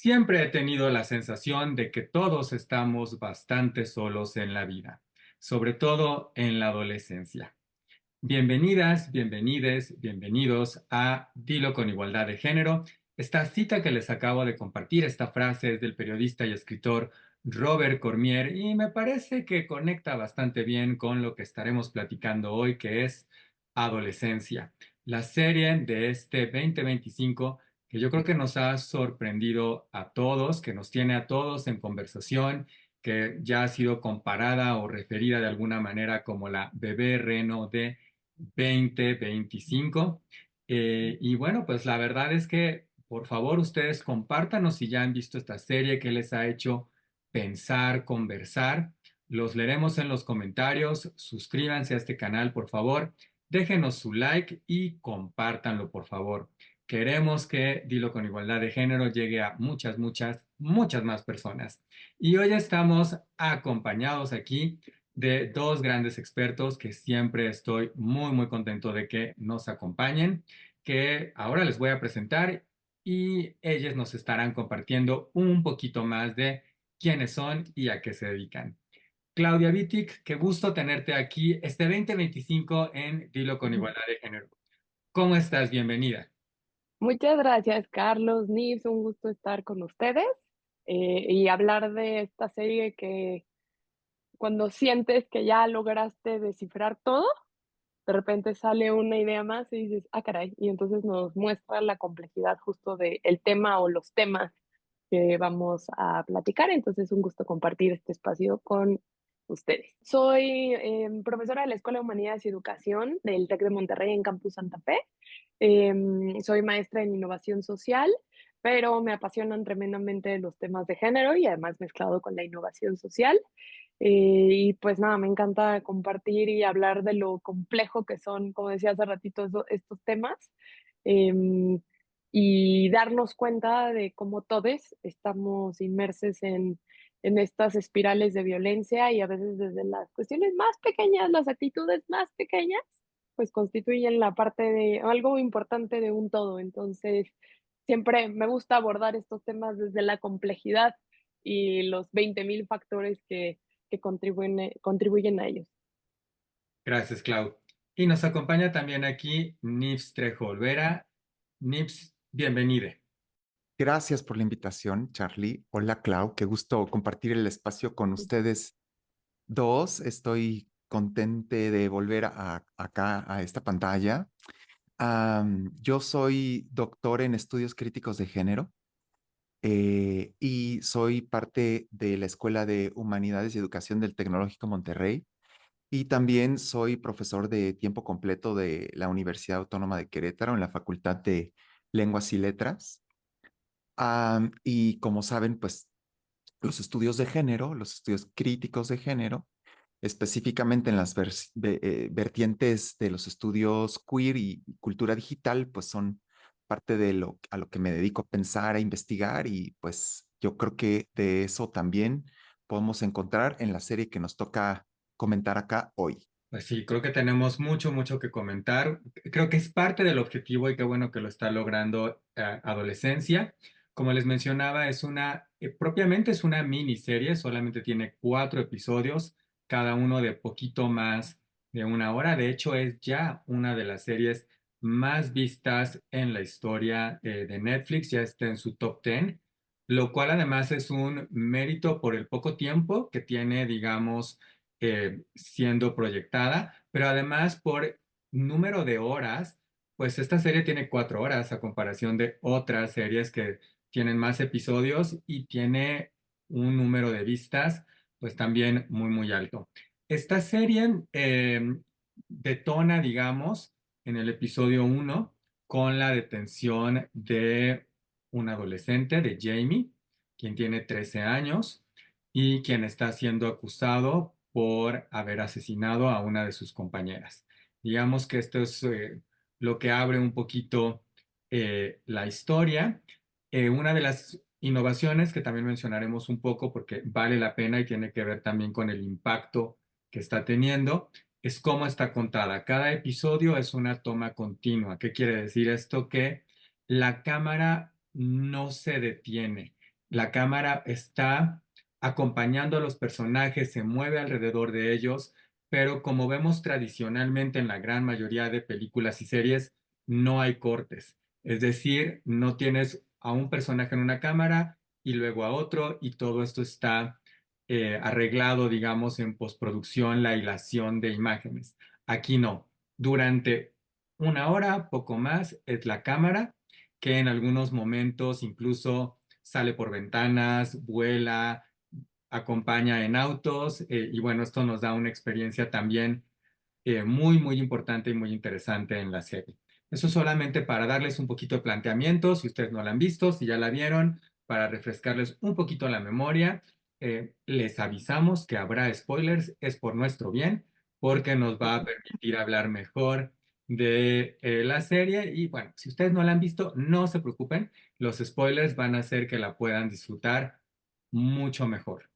Siempre he tenido la sensación de que todos estamos bastante solos en la vida, sobre todo en la adolescencia. Bienvenidas, bienvenides, bienvenidos a Dilo con Igualdad de Género. Esta cita que les acabo de compartir, esta frase es del periodista y escritor Robert Cormier y me parece que conecta bastante bien con lo que estaremos platicando hoy, que es adolescencia. La serie de este 2025 que yo creo que nos ha sorprendido a todos, que nos tiene a todos en conversación, que ya ha sido comparada o referida de alguna manera como la bebé reno de 2025. Y bueno, pues la verdad es que por favor ustedes compártanos si ya han visto esta serie, qué les ha hecho pensar, conversar. Los leeremos en los comentarios. Suscríbanse a este canal, por favor. Déjenos su like y compártanlo, por favor. Queremos que Dilo con Igualdad de Género llegue a muchas, muchas, muchas más personas. Y hoy estamos acompañados aquí de dos grandes expertos que siempre estoy muy, muy contento de que nos acompañen, que ahora les voy a presentar y ellos nos estarán compartiendo un poquito más de quiénes son y a qué se dedican. Claudia Wittig, qué gusto tenerte aquí este 2025 en Dilo con Ujú. Igualdad de Género. ¿Cómo estás? Bienvenida. Muchas gracias, Carlos, Nils, un gusto estar con ustedes y hablar de esta serie que cuando sientes que ya lograste descifrar todo, de repente sale una idea más y dices, ah, caray, y entonces nos muestra la complejidad justo del tema o los temas que vamos a platicar. Entonces, un gusto compartir este espacio con ustedes. Soy profesora de la Escuela de Humanidades y Educación del TEC de Monterrey en Campus Santa Fe. Soy maestra en innovación social, pero me apasionan tremendamente los temas de género y además mezclado con la innovación social. Y pues nada, me encanta compartir y hablar de lo complejo que son, como decía hace ratito, estos temas. em, y darnos cuenta de cómo todos estamos inmersos en estas espirales de violencia y a veces desde las cuestiones más pequeñas, las actitudes más pequeñas, pues constituyen la parte de algo importante de un todo. Entonces, siempre me gusta abordar estos temas desde la complejidad y los 20,000 factores que contribuyen a ellos. Gracias, Clau. Y nos acompaña también aquí Nips Trejo Olvera. Nips, bienvenida. Gracias por la invitación, Charlie. Hola, Clau. Qué gusto compartir el espacio con ustedes dos. Estoy contente de volver acá a esta pantalla. Yo soy doctor en estudios críticos de género y soy parte de la Escuela de Humanidades y Educación del Tecnológico Monterrey. Y también soy profesor de tiempo completo de la Universidad Autónoma de Querétaro en la Facultad de Lenguas y Letras. Y como saben, pues los estudios de género, los estudios críticos de género, específicamente en las vertientes de los estudios queer y cultura digital, pues son parte de lo a lo que me dedico a pensar, a investigar y pues yo creo que de eso también podemos encontrar en la serie que nos toca comentar acá hoy. Pues sí, creo que tenemos mucho, mucho que comentar. Creo que es parte del objetivo y qué bueno que lo está logrando Adolescencia. Como les mencionaba, propiamente es una miniserie, solamente tiene 4 episodios, cada uno de poquito más de una hora. De hecho, es ya una de las series más vistas en la historia de Netflix, ya está en su top 10, lo cual además es un mérito por el poco tiempo que tiene, digamos, siendo proyectada, pero además por número de horas, pues esta serie tiene 4 horas a comparación de otras series que tienen más episodios y tiene un número de vistas, pues también muy, muy alto. Esta serie detona, digamos, en el episodio 1 con la detención de un adolescente, de Jamie, quien tiene 13 años y quien está siendo acusado por haber asesinado a una de sus compañeras. Digamos que esto es lo que abre un poquito la historia. Una de las innovaciones que también mencionaremos un poco porque vale la pena y tiene que ver también con el impacto que está teniendo, es cómo está contada. Cada episodio es una toma continua. ¿Qué quiere decir esto? Que la cámara no se detiene. La cámara está acompañando a los personajes, se mueve alrededor de ellos, pero como vemos tradicionalmente en la gran mayoría de películas y series, no hay cortes. Es decir, no tienes a un personaje en una cámara y luego a otro, y todo esto está arreglado, digamos, en postproducción, la hilación de imágenes. Aquí no. Durante una hora, poco más, es la cámara que en algunos momentos incluso sale por ventanas, vuela, acompaña en autos, y bueno, esto nos da una experiencia también muy, muy importante y muy interesante en la serie. Eso solamente para darles un poquito de planteamiento, si ustedes no la han visto, si ya la vieron, para refrescarles un poquito la memoria. Les avisamos que habrá spoilers, es por nuestro bien, porque nos va a permitir hablar mejor de la serie. Y bueno, si ustedes no la han visto, no se preocupen, los spoilers van a hacer que la puedan disfrutar mucho mejor.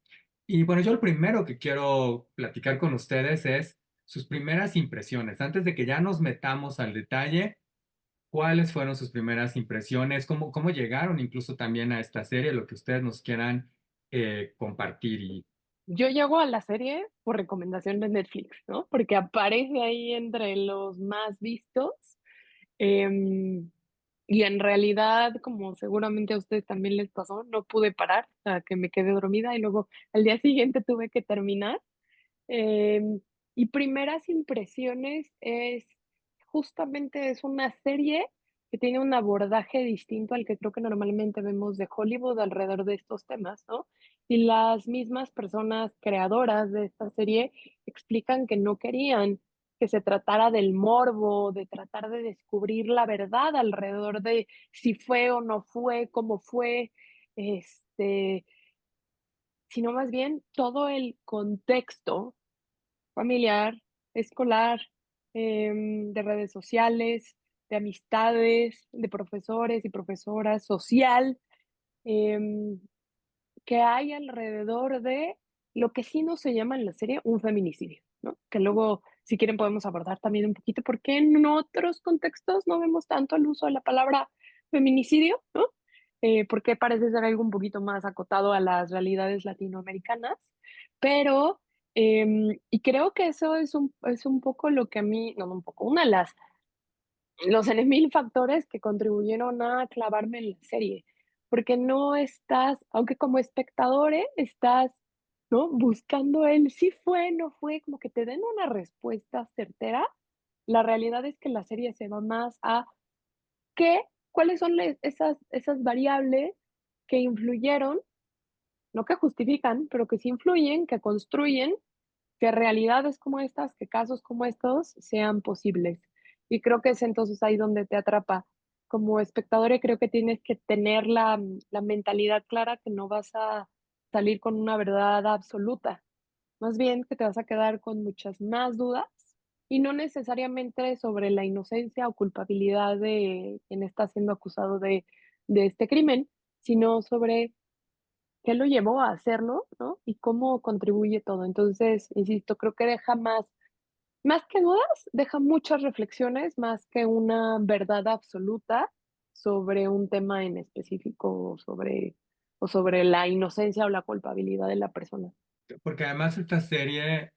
Y bueno, yo lo primero que quiero platicar con ustedes es sus primeras impresiones. Antes de que ya nos metamos al detalle, ¿cuáles fueron sus primeras impresiones? ¿Cómo llegaron incluso también a esta serie? Lo que ustedes nos quieran compartir. Y Yo llego a la serie por recomendación de Netflix, ¿no? Porque aparece ahí entre los más vistos. em, y en realidad, como seguramente a ustedes también les pasó, no pude parar, o sea, que me quedé dormida y luego al día siguiente tuve que terminar. Em, y primeras impresiones es justamente es una serie que tiene un abordaje distinto al que creo que normalmente vemos de Hollywood alrededor de estos temas, ¿no? Y las mismas personas creadoras de esta serie explican que no querían que se tratara del morbo, de tratar de descubrir la verdad alrededor de si fue o no fue, cómo fue, este, sino más bien todo el contexto familiar, escolar, de redes sociales, de amistades, de profesores y profesoras, social, em, que hay alrededor de lo que sí no se llama en la serie un feminicidio, ¿no? Que luego, si quieren, podemos abordar también un poquito por qué en otros contextos no vemos tanto el uso de la palabra feminicidio, ¿no? Porque parece ser algo un poquito más acotado a las realidades latinoamericanas, pero, y creo que eso es un poco lo que a mí, no, no un poco, una de las los N 1000 factores que contribuyeron a clavarme en la serie, porque no estás, aunque como espectador, estás, ¿no?, buscando el sí fue, no fue, como que te den una respuesta certera. La realidad es que la serie se va más a qué, cuáles son esas variables que influyeron, no que justifican, pero que sí influyen, que construyen que realidades como estas, que casos como estos sean posibles. Y creo que es entonces ahí donde te atrapa. Como espectadora, creo que tienes que tener la mentalidad clara que no vas a salir con una verdad absoluta. Más bien que te vas a quedar con muchas más dudas y no necesariamente sobre la inocencia o culpabilidad de quien está siendo acusado de este crimen, sino sobre qué lo llevó a hacerlo, ¿no? Y cómo contribuye todo. Entonces, insisto, creo que deja más que dudas, deja muchas reflexiones, más que una verdad absoluta sobre un tema en específico, o sobre la inocencia o la culpabilidad de la persona. porque además esta serie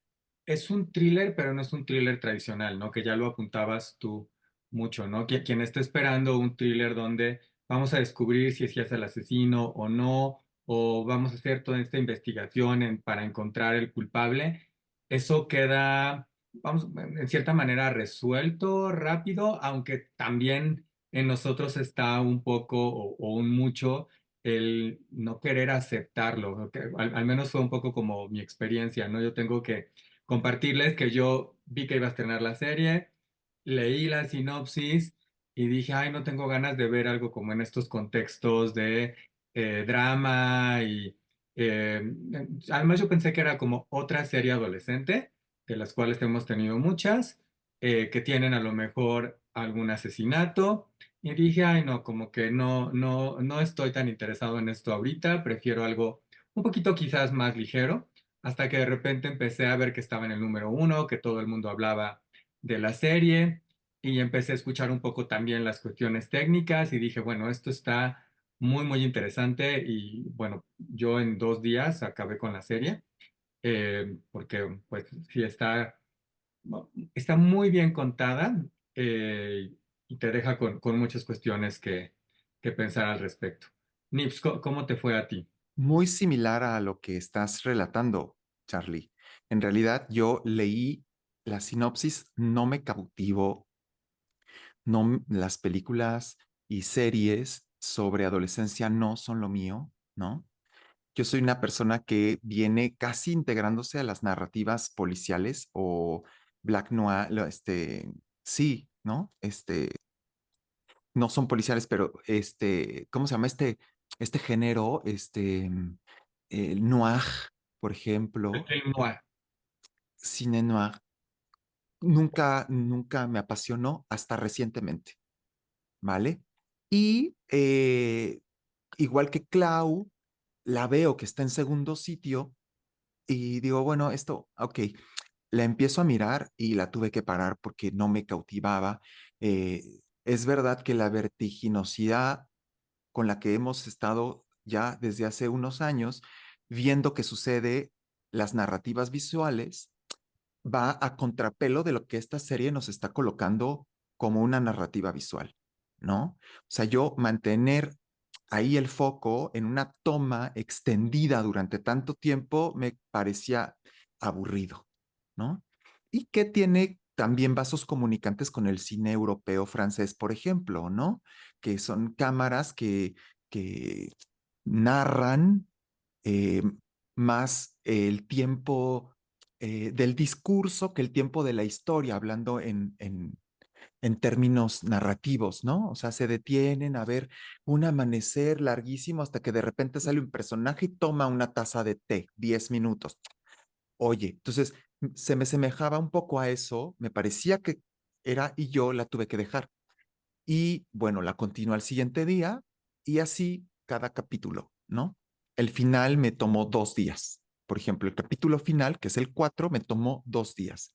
es un thriller, pero no es un thriller tradicional, ¿no? Que ya lo apuntabas tú mucho, ¿no? Quien está esperando un thriller donde vamos a descubrir si es el asesino o no, o vamos a hacer toda esta investigación para encontrar el culpable, eso queda, vamos, en cierta manera resuelto rápido, aunque también en nosotros está un poco o un mucho el no querer aceptarlo, ¿no? Que al menos fue un poco como mi experiencia, ¿no? Yo tengo que compartirles que yo vi que iba a estrenar la serie, leí la sinopsis y dije, ay, no tengo ganas de ver algo como en estos contextos de drama y eh, además yo pensé que era como otra serie adolescente, de las cuales hemos tenido muchas, que tienen a lo mejor algún asesinato. Y dije, ay, no, como que no estoy tan interesado en esto ahorita, prefiero algo un poquito quizás más ligero, hasta que de repente empecé a ver que estaba en el número uno, que todo el mundo hablaba de la serie, y empecé a escuchar un poco también las cuestiones técnicas, y dije, bueno, esto está muy, muy interesante y bueno, yo en 2 días acabé con la serie porque pues sí está muy bien contada y te deja con muchas cuestiones que pensar al respecto. Nips, ¿cómo te fue a ti? Muy similar a lo que estás relatando, Charlie. En realidad, yo leí la sinopsis, no me cautivó, no, las películas y series sobre adolescencia no son lo mío, ¿no? Yo soy una persona que viene casi integrándose a las narrativas policiales o Black Noir, sí, ¿no? No son policiales, pero ¿cómo se llama este género? El noir, por El ejemplo, film noir. cine noir, nunca me apasionó hasta recientemente, ¿vale? Y igual que Clau, la veo que está en segundo sitio y digo, bueno, esto, ok, la empiezo a mirar y la tuve que parar porque no me cautivaba. Es verdad que la vertiginosidad con la que hemos estado ya desde hace unos años viendo que sucede las narrativas visuales va a contrapelo de lo que esta serie nos está colocando como una narrativa visual, ¿no? O sea, yo mantener ahí el foco en una toma extendida durante tanto tiempo me parecía aburrido, ¿no? Y que tiene también vasos comunicantes con el cine europeo francés, por ejemplo, ¿no? Que son cámaras que narran eh, más el tiempo del discurso que el tiempo de la historia, hablando en términos narrativos, ¿no? O sea, se detienen a ver un amanecer larguísimo hasta que de repente sale un personaje y toma una taza de té, 10 minutos. Oye, entonces se me semejaba un poco a eso, me parecía que era y yo la tuve que dejar. Y bueno, la continué al siguiente día y así cada capítulo, ¿no? El final me tomó 2 días. Por ejemplo, el capítulo final, que es el 4, me tomó 2 días.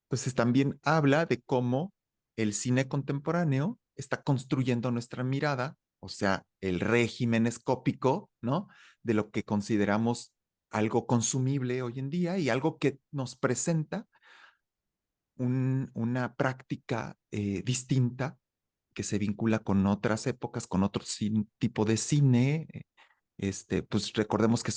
Entonces también habla de cómo el cine contemporáneo está construyendo nuestra mirada, o sea, el régimen escópico, ¿no? De lo que consideramos algo consumible hoy en día y algo que nos presenta una práctica distinta que se vincula con otras épocas, con otro tipo de cine. Pues recordemos que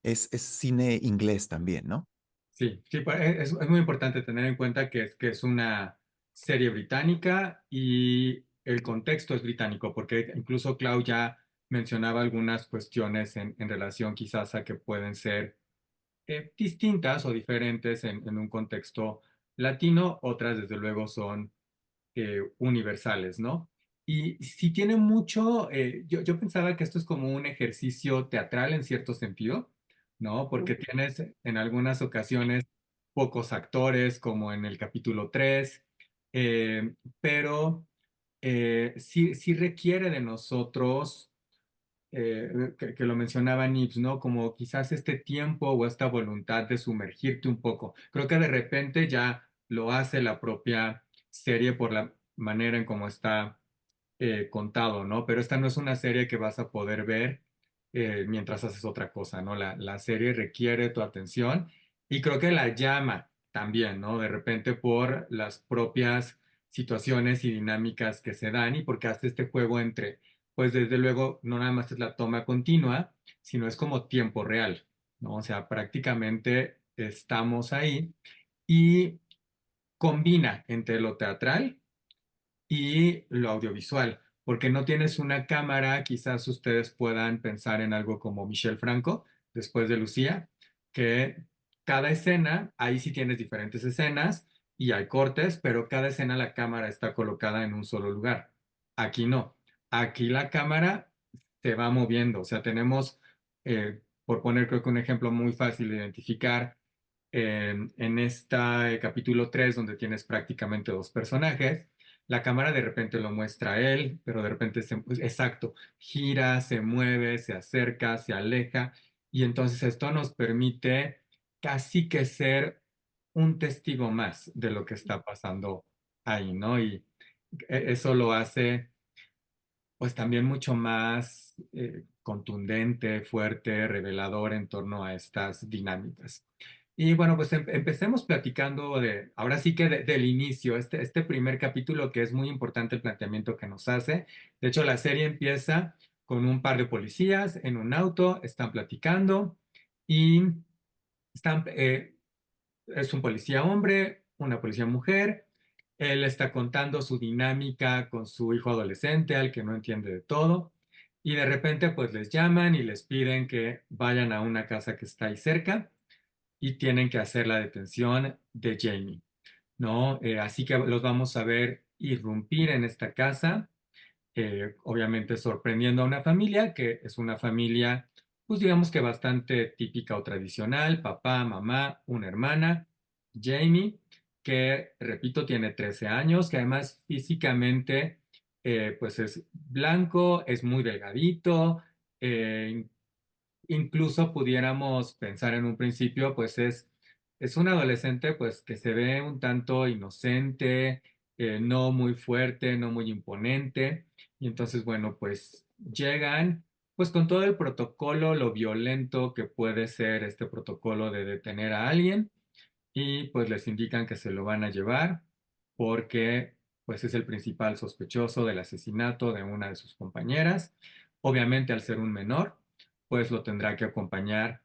es cine inglés también, ¿no? Sí, sí, es muy importante tener en cuenta que es una serie británica y el contexto es británico, porque incluso Clau ya mencionaba algunas cuestiones en relación quizás a que pueden ser distintas o diferentes en un contexto latino, otras desde luego son universales, ¿no? Y si tiene mucho, yo pensaba que esto es como un ejercicio teatral en cierto sentido, ¿no? Porque tienes en algunas ocasiones pocos actores, como en el capítulo 3, pero sí requiere de nosotros que lo mencionaba Nips, ¿no? Como quizás este tiempo o esta voluntad de sumergirte un poco. Creo que de repente ya lo hace la propia serie por la manera en cómo está contado, ¿no? Pero esta no es una serie que vas a poder ver mientras haces otra cosa, ¿no? La serie requiere tu atención y creo que la llama también, ¿no? De repente por las propias situaciones y dinámicas que se dan y porque hace este juego entre, pues desde luego, no nada más es la toma continua, sino es como tiempo real, ¿no? O sea, prácticamente estamos ahí y combina entre lo teatral y lo audiovisual, porque no tienes una cámara, quizás ustedes puedan pensar en algo como Michel Franco, después de Lucía, que cada escena, ahí sí tienes diferentes escenas y hay cortes, pero cada escena la cámara está colocada en un solo lugar. Aquí no. Aquí la cámara se va moviendo, o sea, tenemos, por poner creo que un ejemplo muy fácil de identificar, en este capítulo 3 donde tienes prácticamente dos personajes, la cámara de repente lo muestra a él, pero de repente pues, exacto, gira, se mueve, se acerca, se aleja, y entonces esto nos permite casi que ser un testigo más de lo que está pasando ahí, ¿no? Y eso lo hace pues también mucho más contundente, fuerte, revelador en torno a estas dinámicas. Y bueno, pues empecemos platicando ahora sí que del inicio, este primer capítulo que es muy importante el planteamiento que nos hace. De hecho, la serie empieza con un par de policías en un auto, están platicando y están, es un policía hombre, una policía mujer. Él está contando su dinámica con su hijo adolescente, al que no entiende de todo. Y de repente, pues les llaman y les piden que vayan a una casa que está ahí cerca y tienen que hacer la detención de Jamie, ¿no? Así que los vamos a ver irrumpir en esta casa, obviamente sorprendiendo a una familia que es una familia, pues digamos que bastante típica o tradicional: papá, mamá, una hermana, Jamie, que repito tiene 13 años, que además físicamente pues es blanco, es muy delgadito, eh, incluso pudiéramos pensar en un principio, pues es un adolescente pues que se ve un tanto inocente, no muy fuerte, no muy imponente. Y entonces, bueno, pues llegan pues con todo el protocolo, lo violento que puede ser este protocolo de detener a alguien, y pues les indican que se lo van a llevar porque pues es el principal sospechoso del asesinato de una de sus compañeras. Obviamente, al ser un menor, pues lo tendrá que acompañar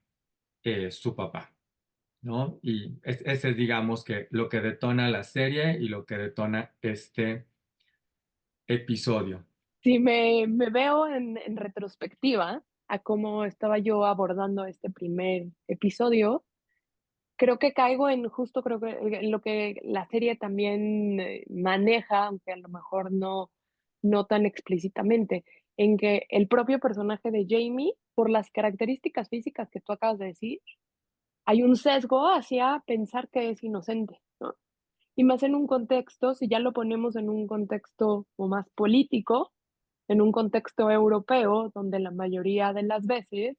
su papá, ¿no? Y ese es, digamos, que lo que detona la serie y lo que detona este episodio. Si me veo en retrospectiva a cómo estaba yo abordando este primer episodio, creo que caigo en justo creo que en lo que la serie también, maneja, aunque a lo mejor no tan explícitamente, en que el propio personaje de Jamie, por las características físicas que tú acabas de decir, hay un sesgo hacia pensar que es inocente, ¿no? Y más en un contexto, si ya lo ponemos en un contexto o más político, en un contexto europeo, donde la mayoría de las veces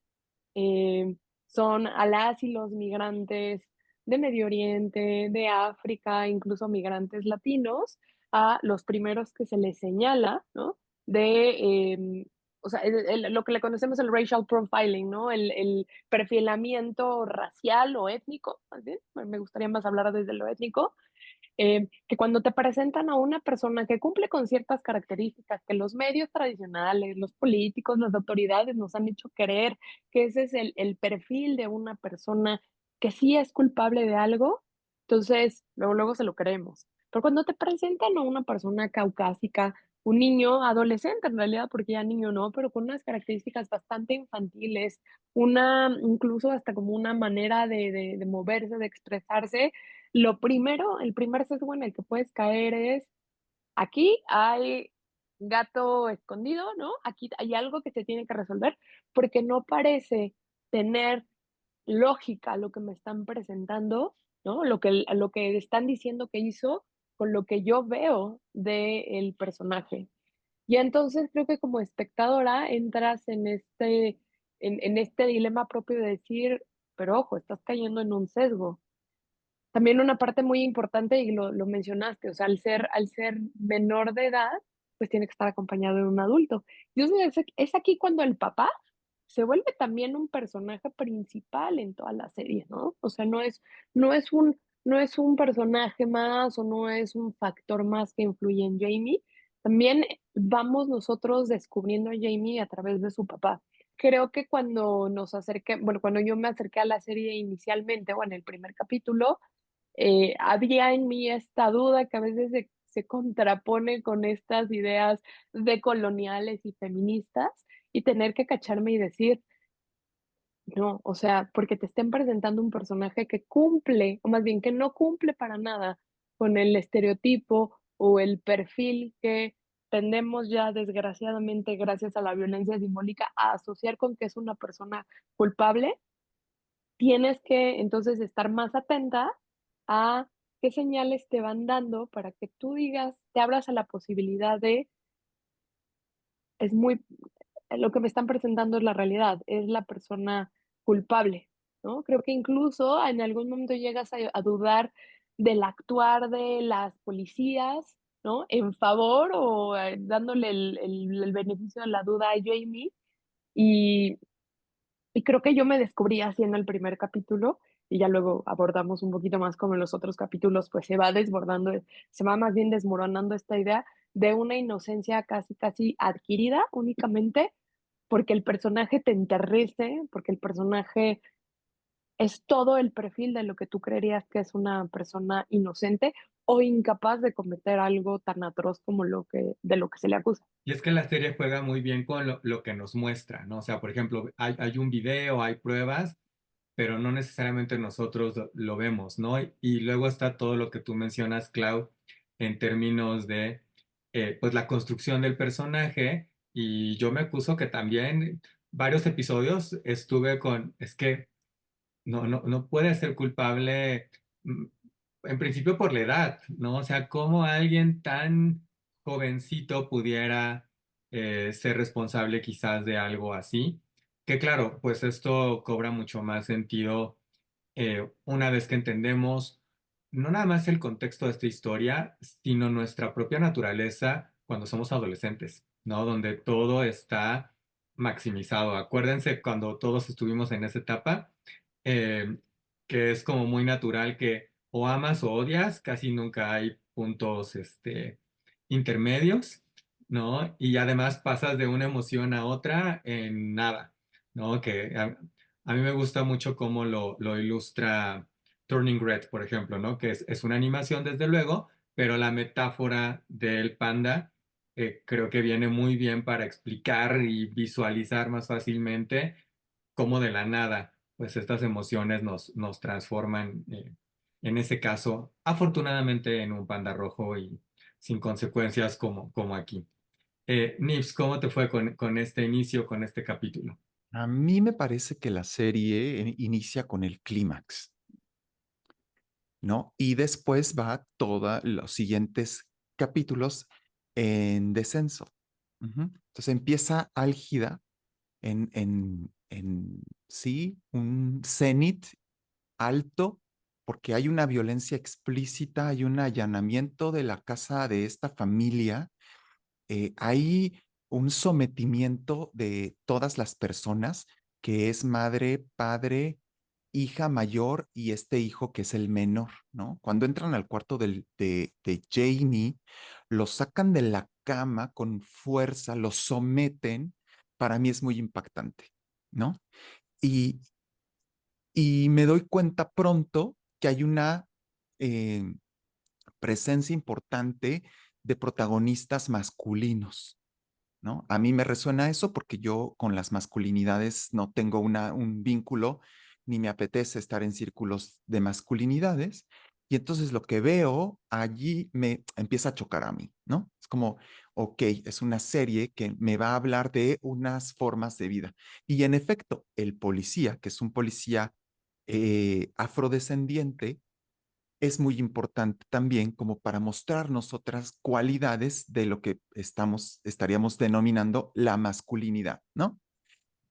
eh, son a las y los migrantes de Medio Oriente, de África, incluso migrantes latinos, a los primeros que se les señala, ¿no? O sea, lo que le conocemos el racial profiling, ¿no? El perfilamiento racial o étnico, más bien, me gustaría más hablar desde lo étnico, que cuando te presentan a una persona que cumple con ciertas características que los medios tradicionales, los políticos, las autoridades nos han hecho creer que ese es el perfil de una persona que sí es culpable de algo, entonces luego se lo creemos. Pero cuando te presentan a una persona caucásica, un niño, adolescente en realidad, porque ya niño no, pero con unas características bastante infantiles, incluso hasta como una manera de moverse, de expresarse, el primer sesgo en el que puedes caer es, aquí hay gato escondido, ¿no? Aquí hay algo que se tiene que resolver, porque no parece tener lógica lo que me están presentando, ¿no? Lo que están diciendo que hizo con lo que yo veo del personaje. Y entonces creo que como espectadora entras en este dilema propio de decir, pero ojo, estás cayendo en un sesgo. También una parte muy importante, y lo mencionaste, o sea, al ser menor de edad, pues tiene que estar acompañado de un adulto. Y entonces es aquí cuando el papá se vuelve también un personaje principal en toda la serie, ¿no? O sea, no es un no es un personaje más, o no es un factor más que influye en Jamie. También vamos nosotros descubriendo a Jamie a través de su papá. Creo que cuando yo me acerqué a la serie inicialmente, o en el primer capítulo, había en mí esta duda que a veces se contrapone con estas ideas decoloniales y feministas, y tener que cacharme y decir, no, o sea, porque te estén presentando un personaje que cumple, o más bien que no cumple para nada con el estereotipo o el perfil que tendemos ya desgraciadamente, gracias a la violencia simbólica, a asociar con que es una persona culpable. Tienes que entonces estar más atenta a qué señales te van dando para que tú digas, te abras a la posibilidad de, es muy, lo que me están presentando es la realidad, es la persona culpable, ¿no? Creo que incluso en algún momento llegas a dudar del actuar de las policías, ¿no? En favor o, dándole el beneficio de la duda a Jamie, y creo que yo me descubrí así en el primer capítulo, y ya luego abordamos un poquito más como en los otros capítulos, pues se va desbordando, se va más bien desmoronando esta idea de una inocencia casi, casi adquirida únicamente porque el personaje te enternece, porque el personaje es todo el perfil de lo que tú creerías que es una persona inocente o incapaz de cometer algo tan atroz como lo que de lo que se le acusa. Y es que la serie juega muy bien con lo que nos muestra, ¿no? O sea, por ejemplo, hay un video, hay pruebas, pero no necesariamente nosotros lo vemos, ¿no? Y luego está todo lo que tú mencionas, Clau, en términos de, pues, la construcción del personaje. Y yo me acuso que también varios episodios estuve con, es que no puede ser culpable, mm, en principio por la edad, ¿no? O sea, cómo alguien tan jovencito pudiera ser responsable quizás de algo así. Que claro, pues esto cobra mucho más sentido una vez que entendemos no nada más el contexto de esta historia, sino nuestra propia naturaleza cuando somos adolescentes, ¿no? Donde todo está maximizado. Acuérdense cuando todos estuvimos en esa etapa, eh, que es como muy natural que o amas o odias, casi nunca hay puntos, intermedios, ¿no? Y además pasas de una emoción a otra en nada, ¿no? A mí me gusta mucho cómo lo ilustra Turning Red, por ejemplo, ¿no? Que es una animación, desde luego, pero la metáfora del panda creo que viene muy bien para explicar y visualizar más fácilmente cómo de la nada, pues estas emociones nos transforman, en ese caso, afortunadamente en un panda rojo y sin consecuencias como aquí. Nips, ¿cómo te fue con este inicio, con este capítulo? A mí me parece que la serie inicia con el clímax, ¿no? Y después va todos los siguientes capítulos en descenso. Ujú. Entonces empieza álgida sí, un cenit alto, porque hay una violencia explícita, hay un allanamiento de la casa de esta familia, hay un sometimiento de todas las personas, que es madre, padre, hija mayor y este hijo que es el menor, ¿no? Cuando entran al cuarto de Jamie, lo sacan de la cama con fuerza, lo someten, para mí es muy impactante, ¿no? Y, y me doy cuenta pronto que hay una eh, presencia importante de protagonistas masculinos, ¿no? A mí me resuena eso porque yo con las masculinidades no tengo un vínculo ni me apetece estar en círculos de masculinidades. Y entonces lo que veo allí me empieza a chocar a mí, ¿no? Es como, ok, es una serie que me va a hablar de unas formas de vida. Y en efecto, el policía, que es un policía afrodescendiente, es muy importante también como para mostrarnos otras cualidades de lo que estaríamos denominando la masculinidad, ¿no?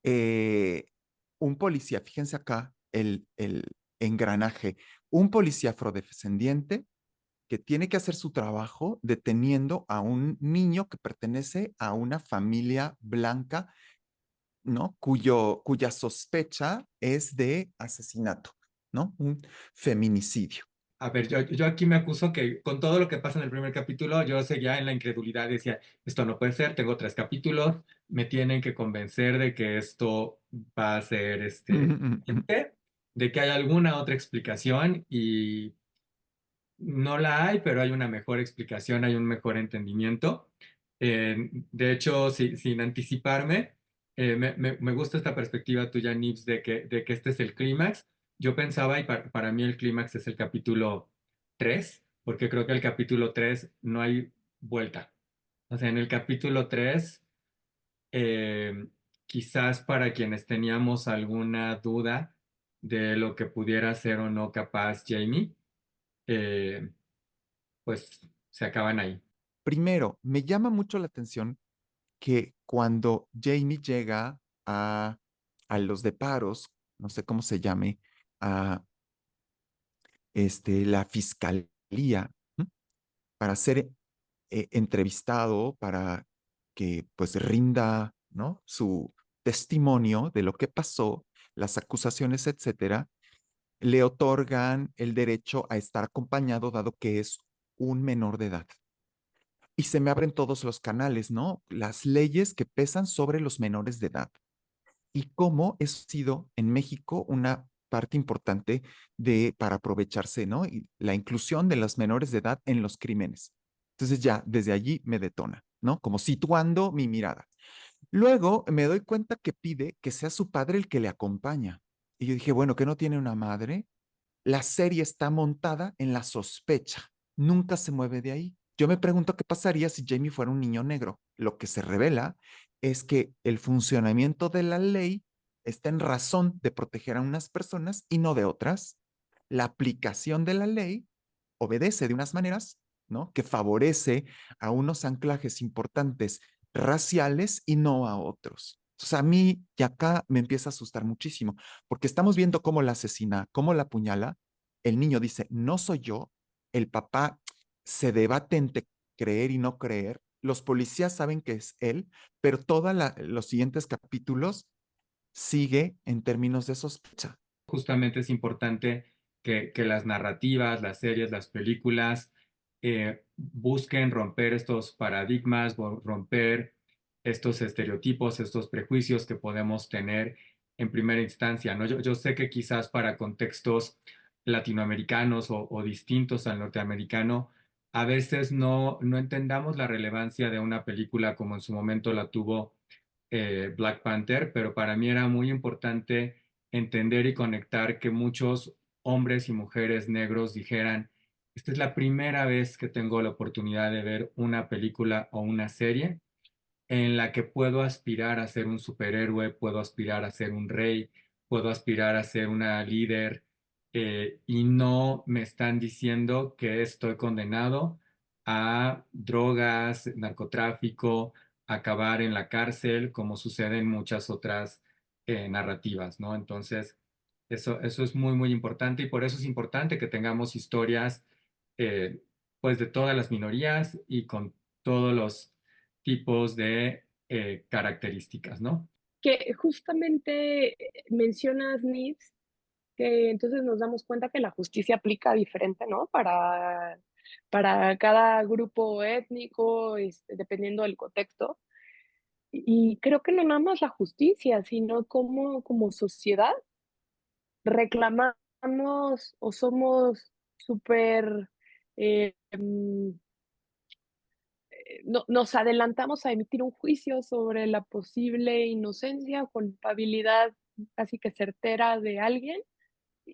Eh, un policía, fíjense acá el engranaje, un policía afrodescendiente que tiene que hacer su trabajo deteniendo a un niño que pertenece a una familia blanca, ¿no? Cuya sospecha es de asesinato, ¿no? Un feminicidio. A ver, yo aquí me acuso que con todo lo que pasa en el primer capítulo, yo seguía en la incredulidad, decía, esto no puede ser, tengo 3 capítulos, me tienen que convencer de que esto va a ser de que hay alguna otra explicación y no la hay, pero hay una mejor explicación, hay un mejor entendimiento. De hecho, sin anticiparme, me gusta esta perspectiva tuya, Nips, de que este es el clímax. Yo pensaba, y para mí el clímax es el capítulo 3, porque creo que el capítulo 3 no hay vuelta. O sea, en el capítulo 3, eh, quizás para quienes teníamos alguna duda de lo que pudiera ser o no capaz Jamie, eh, pues se acaban ahí. Primero, me llama mucho la atención que cuando Jamie llega a los deparos, no sé cómo se llame, a la fiscalía, ¿m? Para ser entrevistado para que pues rinda, ¿no?, su testimonio de lo que pasó, las acusaciones, etcétera, le otorgan el derecho a estar acompañado dado que es un menor de edad. Y se me abren todos los canales, ¿no? Las leyes que pesan sobre los menores de edad y cómo eso ha sido en México una parte importante para aprovecharse, ¿no? Y la inclusión de los menores de edad en los crímenes. Entonces ya desde allí me detona, ¿no? Como situando mi mirada. Luego me doy cuenta que pide que sea su padre el que le acompaña. Y yo dije, bueno, ¿que no tiene una madre? La serie está montada en la sospecha, nunca se mueve de ahí. Yo me pregunto qué pasaría si Jamie fuera un niño negro. Lo que se revela es que el funcionamiento de la ley está en razón de proteger a unas personas y no de otras. La aplicación de la ley obedece de unas maneras, ¿no?, que favorece a unos anclajes importantes raciales y no a otros. O sea, a mí y acá me empieza a asustar muchísimo, porque estamos viendo cómo la asesina, cómo la apuñala. El niño dice, no soy yo. El papá se debate entre creer y no creer. Los policías saben que es él, pero todos los siguientes capítulos sigue en términos de sospecha. Justamente es importante que las narrativas, las series, las películas busquen romper estos paradigmas, romper estos estereotipos, estos prejuicios que podemos tener en primera instancia, ¿no? Yo sé que quizás para contextos latinoamericanos o distintos al norteamericano, a veces no entendamos la relevancia de una película como en su momento la tuvo Black Panther, pero para mí era muy importante entender y conectar que muchos hombres y mujeres negros dijeran, esta es la primera vez que tengo la oportunidad de ver una película o una serie en la que puedo aspirar a ser un superhéroe, puedo aspirar a ser un rey, puedo aspirar a ser una líder, y no me están diciendo que estoy condenado a drogas, narcotráfico, acabar en la cárcel, como sucede en muchas otras narrativas, ¿no? Entonces, eso es muy, muy importante y por eso es importante que tengamos historias, eh, pues, de todas las minorías y con todos los tipos de características, ¿no? Que justamente mencionas, Nibs, que entonces nos damos cuenta que la justicia aplica diferente, ¿no? Para cada grupo étnico, dependiendo del contexto. Y creo que no nada más la justicia, sino como sociedad reclamamos o somos súper, eh, mm, nos adelantamos a emitir un juicio sobre la posible inocencia o culpabilidad casi que certera de alguien,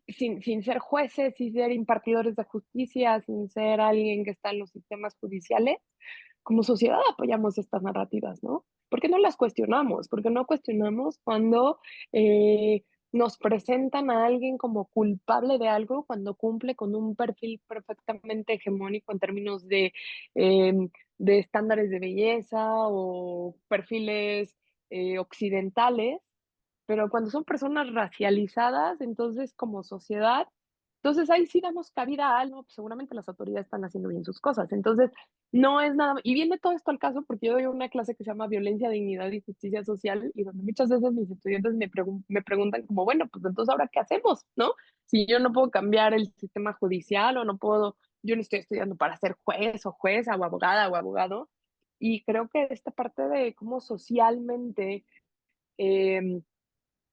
sin ser jueces, sin ser impartidores de justicia, sin ser alguien que está en los sistemas judiciales. Como sociedad apoyamos estas narrativas, ¿no? ¿Por qué no las cuestionamos? ¿Por qué no cuestionamos cuando nos presentan a alguien como culpable de algo cuando cumple con un perfil perfectamente hegemónico en términos de estándares de belleza o perfiles occidentales? Pero cuando son personas racializadas, entonces como sociedad, entonces ahí sí damos cabida a algo, pues seguramente las autoridades están haciendo bien sus cosas. Entonces, no es nada, y viene todo esto al caso porque yo doy una clase que se llama Violencia, Dignidad y Justicia Social, y donde muchas veces mis estudiantes me preguntan como, bueno, pues entonces ahora qué hacemos, ¿no? Si yo no puedo cambiar el sistema judicial o no puedo, yo no estoy estudiando para ser juez o jueza o abogada o abogado, y creo que esta parte de cómo socialmente eh,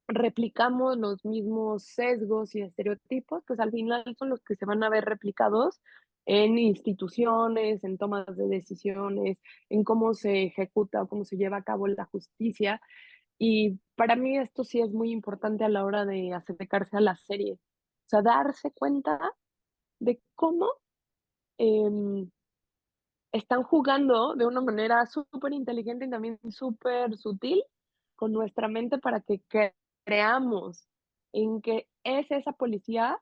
replicamos los mismos sesgos y estereotipos, pues al final son los que se van a ver replicados en instituciones, en tomas de decisiones, en cómo se ejecuta o cómo se lleva a cabo la justicia. Y para mí esto sí es muy importante a la hora de acercarse a la serie. O sea, darse cuenta de cómo eh, están jugando de una manera súper inteligente y también súper sutil con nuestra mente para que creamos en que es esa policía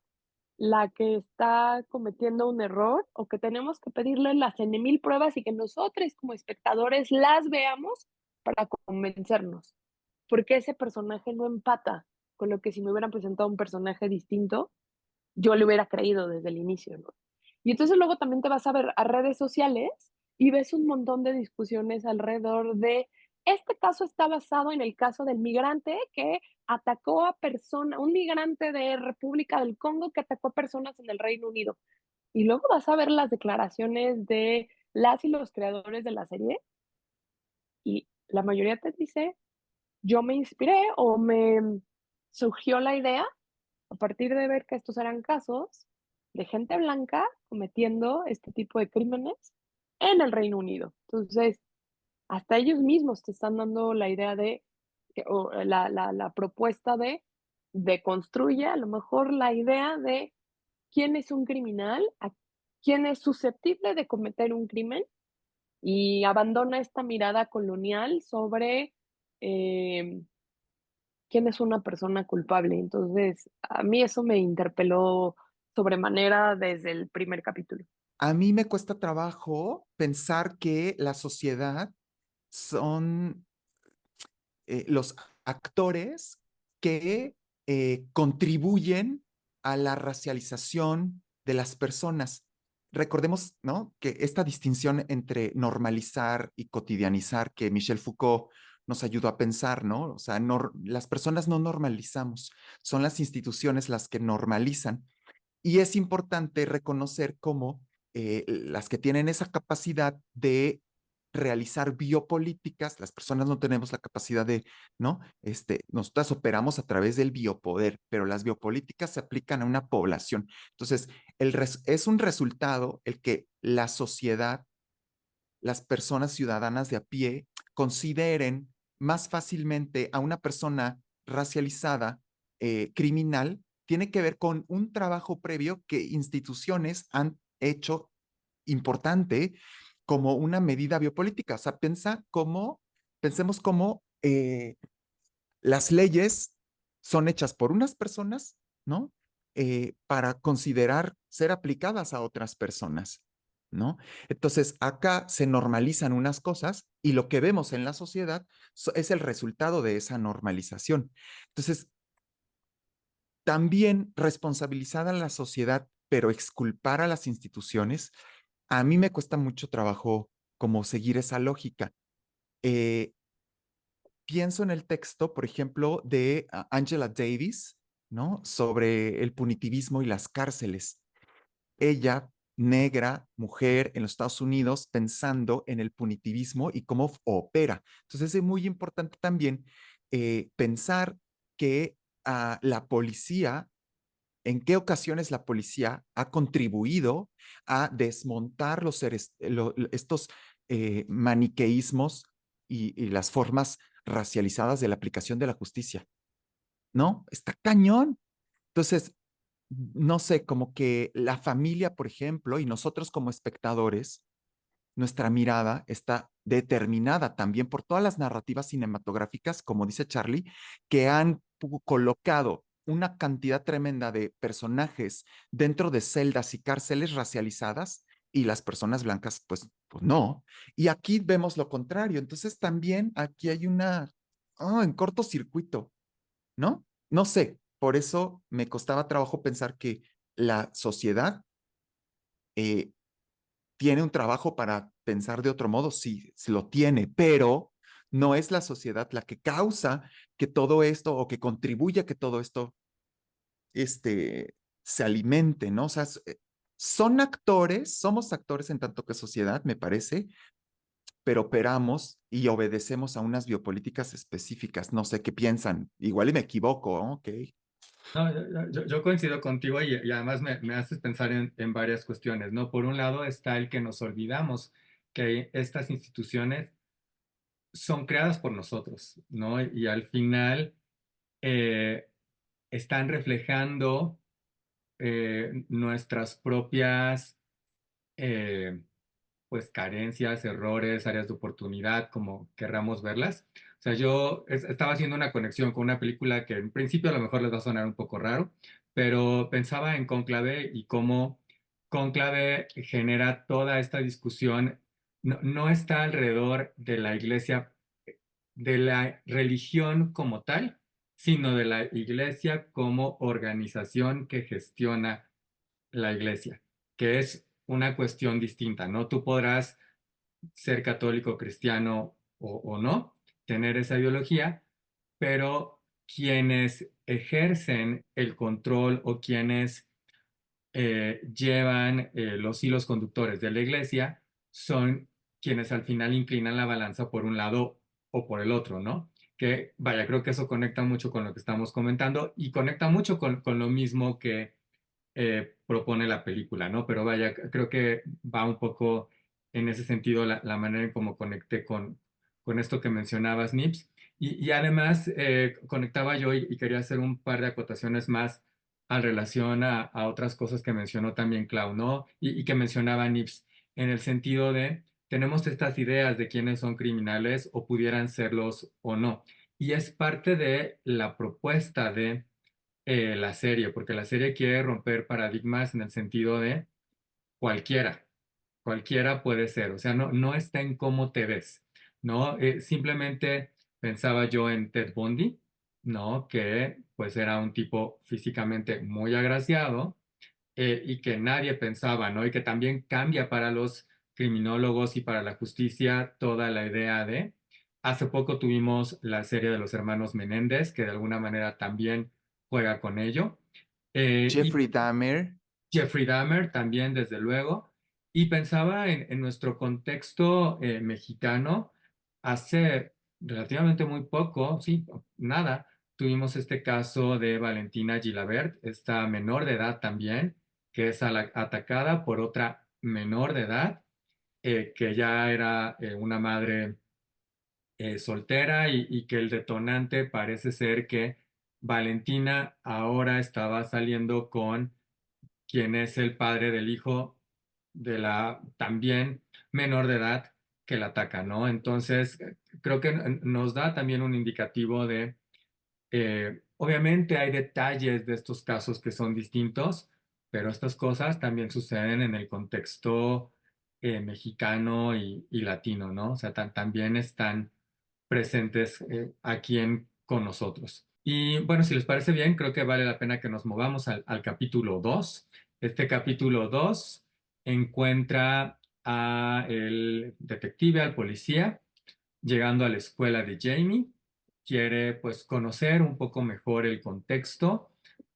la que está cometiendo un error o que tenemos que pedirle las N mil pruebas y que nosotros como espectadores las veamos para convencernos, porque ese personaje no empata con lo que si me hubieran presentado un personaje distinto, yo le hubiera creído desde el inicio, ¿no? Y entonces luego también te vas a ver a redes sociales y ves un montón de discusiones alrededor de, este caso está basado en el caso del migrante que atacó a persona un migrante de República del Congo que atacó a personas en el Reino Unido. Y luego vas a ver las declaraciones de las y los creadores de la serie, y la mayoría te dice: "Yo me inspiré o me surgió la idea a partir de ver que estos eran casos de gente blanca cometiendo este tipo de crímenes en el Reino Unido". Entonces, hasta ellos mismos te están dando la idea de que o la propuesta de deconstruye, a lo mejor, la idea de quién es un criminal, a quién es susceptible de cometer un crimen, y abandona esta mirada colonial sobre, em, quién es una persona culpable. Entonces, a mí eso me interpeló sobremanera desde el primer capítulo. A mí me cuesta trabajo pensar que la sociedad son los actores que contribuyen a la racialización de las personas. Recordemos, ¿no?, que esta distinción entre normalizar y cotidianizar que Michel Foucault nos ayudó a pensar, ¿no? O sea, las personas no normalizamos, son las instituciones las que normalizan. Y es importante reconocer cómo las que tienen esa capacidad de realizar biopolíticas, las personas no tenemos la capacidad de, ¿no? Nosotras operamos a través del biopoder, pero las biopolíticas se aplican a una población. Entonces, es un resultado el que la sociedad, las personas ciudadanas de a pie, consideren más fácilmente a una persona racializada, criminal, tiene que ver con un trabajo previo que instituciones han hecho importante como una medida biopolítica. O sea, pensemos cómo las leyes son hechas por unas personas, ¿no? Para considerar ser aplicadas a otras personas, ¿no? Entonces, acá se normalizan unas cosas y lo que vemos en la sociedad es el resultado de esa normalización. Entonces, también responsabilizar a la sociedad, pero exculpar a las instituciones, a mí me cuesta mucho trabajo como seguir esa lógica. Eh, Pienso en el texto, por ejemplo, de Angela Davis, ¿no? Sobre el punitivismo y las cárceles. Ella, negra, mujer en los Estados Unidos, pensando en el punitivismo y cómo opera. Entonces es muy importante también pensar que la policía, en qué ocasiones la policía ha contribuido a desmontar estos maniqueísmos y las formas racializadas de la aplicación de la justicia. ¿No? Está cañón. Entonces, no sé, como que la familia, por ejemplo, y nosotros como espectadores, nuestra mirada está determinada también por todas las narrativas cinematográficas, como dice Charlie, que han colocado una cantidad tremenda de personajes dentro de celdas y cárceles racializadas y las personas blancas, pues no. Y aquí vemos lo contrario. Entonces también aquí hay en cortocircuito, ¿no? No sé, por eso me costaba trabajo pensar que la sociedad eh, tiene un trabajo para pensar de otro modo, sí, sí lo tiene, pero no es la sociedad la que causa que todo esto o que contribuye a que todo esto se alimente, ¿no? O sea, son actores, somos actores en tanto que sociedad, me parece, pero operamos y obedecemos a unas biopolíticas específicas. No sé qué piensan, igual y me equivoco, ¿no? Ok. No, yo coincido contigo y además me haces pensar en varias cuestiones, ¿no? Por un lado está el que nos olvidamos que estas instituciones son creadas por nosotros, ¿no? Y al final eh, están reflejando nuestras propias eh, pues carencias, errores, áreas de oportunidad, como querramos verlas. O sea, yo estaba haciendo una conexión con una película que en principio a lo mejor les va a sonar un poco raro, pero pensaba en Cónclave y cómo Cónclave genera toda esta discusión. No, no está alrededor de la iglesia, de la religión como tal, sino de la iglesia como organización que gestiona la iglesia, que es una cuestión distinta, ¿no? Tú podrás ser católico, cristiano o no, tener esa ideología, pero quienes ejercen el control o quienes llevan los hilos conductores de la iglesia son quienes al final inclinan la balanza por un lado o por el otro, ¿no? Que vaya, creo que eso conecta mucho con lo que estamos comentando y conecta mucho con lo mismo que propone la película, ¿no? Pero vaya, creo que va un poco en ese sentido la manera en cómo conecté con esto que mencionabas, Nips. Y además conectaba yo y quería hacer un par de acotaciones más a relación a otras cosas que mencionó también Clau, ¿no? Y que mencionaba Nips, en el sentido de, tenemos estas ideas de quiénes son criminales o pudieran serlos o no. Y es parte de la propuesta de la serie, porque la serie quiere romper paradigmas en el sentido de cualquiera, cualquiera puede ser, o sea, no está en cómo te ves, ¿no? Simplemente pensaba yo en Ted Bundy, ¿no? Que pues era un tipo físicamente muy agraciado y que nadie pensaba, ¿no? Y que también cambia para los criminólogos y para la justicia toda la idea de... Hace poco tuvimos la serie de los hermanos Menéndez, que de alguna manera también juega con ello. Y Jeffrey Dahmer. Jeffrey Dahmer también, desde luego. Y pensaba en nuestro contexto mexicano, hace relativamente muy poco, sí, nada, tuvimos este caso de Valentina Gilabert, esta menor de edad también, que es atacada por otra menor de edad, que ya era una madre soltera y que el detonante parece ser que Valentina ahora estaba saliendo con quien es el padre del hijo de la también menor de edad que la ataca, ¿no? Entonces, creo que nos da también un indicativo de, obviamente hay detalles de estos casos que son distintos, pero estas cosas también suceden en el contexto mexicano y latino, ¿no? O sea, también están presentes aquí con nosotros. Y bueno, si les parece bien, creo que vale la pena que nos movamos al capítulo 2. Este capítulo 2 encuentra a el detective, al policía, llegando a la escuela de Jamie. Quiere pues conocer un poco mejor el contexto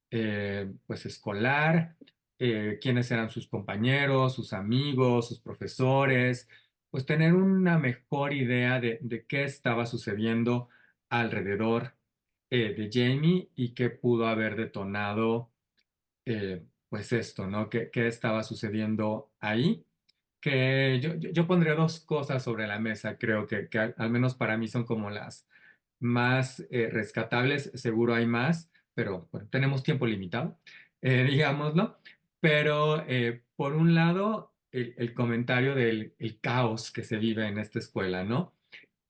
pues escolar, quiénes eran sus compañeros, sus amigos, sus profesores, pues tener una mejor idea de qué estaba sucediendo alrededor de Jamie y qué pudo haber detonado pues esto, ¿no? ¿Qué estaba sucediendo ahí? Que yo pondría dos cosas sobre la mesa, creo que al menos para mí son como las más rescatables, seguro hay más, pero bueno, tenemos tiempo limitado, digámoslo. Pero por un lado, el comentario del el caos que se vive en esta escuela, ¿no?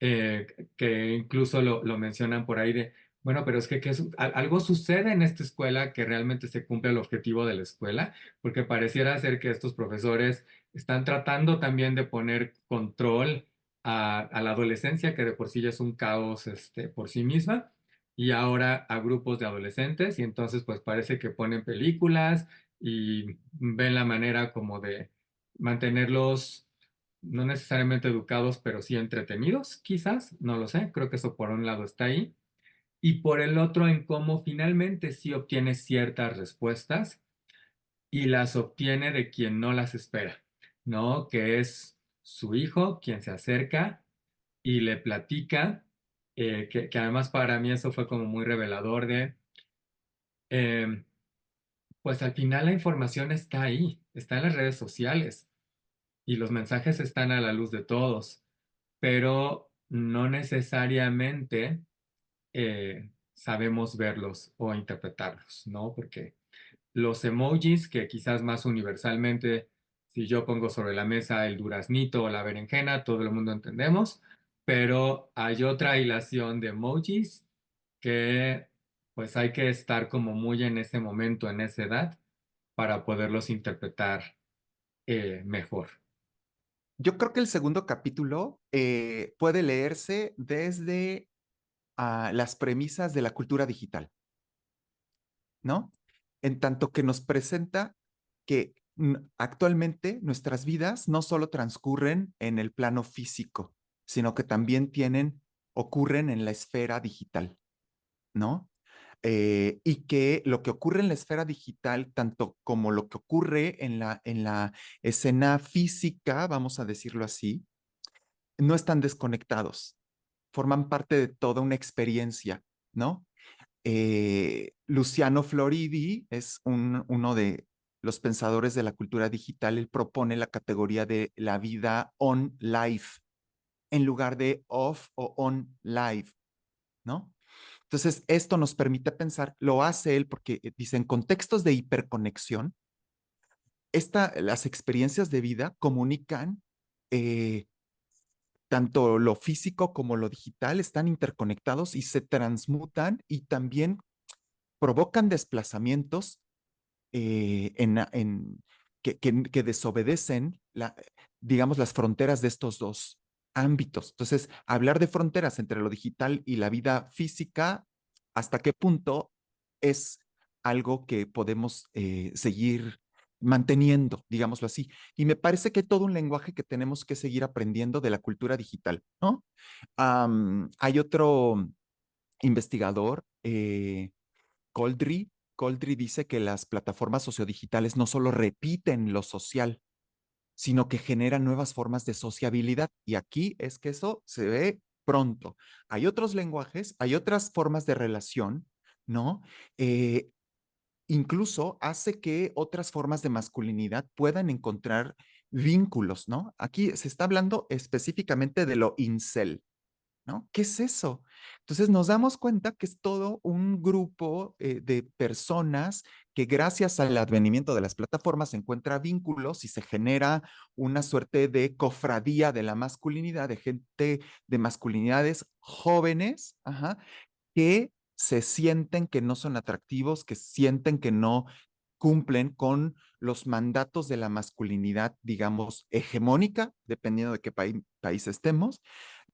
Que incluso lo mencionan por ahí de, bueno, pero es algo sucede en esta escuela que realmente se cumple el objetivo de la escuela, porque pareciera ser que estos profesores están tratando también de poner control a la adolescencia, que de por sí ya es un caos por sí misma, y ahora a grupos de adolescentes, y entonces pues parece que ponen películas y ven la manera como de mantenerlos no necesariamente educados, pero sí entretenidos, quizás, no lo sé, creo que eso por un lado está ahí, y por el otro en cómo finalmente sí obtiene ciertas respuestas y las obtiene de quien no las espera, ¿no? Que es su hijo quien se acerca y le platica, que además para mí eso fue como muy revelador de, eh, pues al final la información está ahí, está en las redes sociales y los mensajes están a la luz de todos, pero no necesariamente sabemos verlos o interpretarlos, ¿no? Porque los emojis que quizás más universalmente, si yo pongo sobre la mesa el duraznito o la berenjena, todo el mundo entendemos, pero hay otra hilación de emojis que pues hay que estar como muy en ese momento, en esa edad, para poderlos interpretar mejor. Yo creo que el segundo capítulo puede leerse desde las premisas de la cultura digital, ¿no? En tanto que nos presenta que Actualmente nuestras vidas no solo transcurren en el plano físico, sino que también ocurren en la esfera digital, ¿no? Y que lo que ocurre en la esfera digital, tanto como lo que ocurre en la escena física, vamos a decirlo así, no están desconectados, forman parte de toda una experiencia, ¿no? Luciano Floridi es uno de los pensadores de la cultura digital. Él propone la categoría de la vida on life en lugar de off o on life, ¿no? Entonces, esto nos permite pensar, lo hace él porque dice, en contextos de hiperconexión, las experiencias de vida comunican eh, tanto lo físico como lo digital, están interconectados y se transmutan y también provocan desplazamientos que desobedecen, digamos, las fronteras de estos dos ámbitos. Entonces, hablar de fronteras entre lo digital y la vida física, ¿hasta qué punto es algo que podemos seguir manteniendo, digámoslo así? Y me parece que hay todo un lenguaje que tenemos que seguir aprendiendo de la cultura digital, ¿no? Hay otro investigador, Coldry. Coldry dice que las plataformas sociodigitales no solo repiten lo social, sino que generan nuevas formas de sociabilidad. Y aquí es que eso se ve pronto. Hay otros lenguajes, hay otras formas de relación, ¿no? Eh, Incluso hace que otras formas de masculinidad puedan encontrar vínculos, ¿no? Aquí se está hablando específicamente de lo incel, ¿no? ¿Qué es eso? Entonces nos damos cuenta que es todo un grupo de personas que gracias al advenimiento de las plataformas se encuentra vínculos y se genera una suerte de cofradía de la masculinidad, de gente de masculinidades jóvenes, ajá, que se sienten que no son atractivos, que sienten que no cumplen con los mandatos de la masculinidad, digamos, hegemónica, dependiendo de qué país estemos,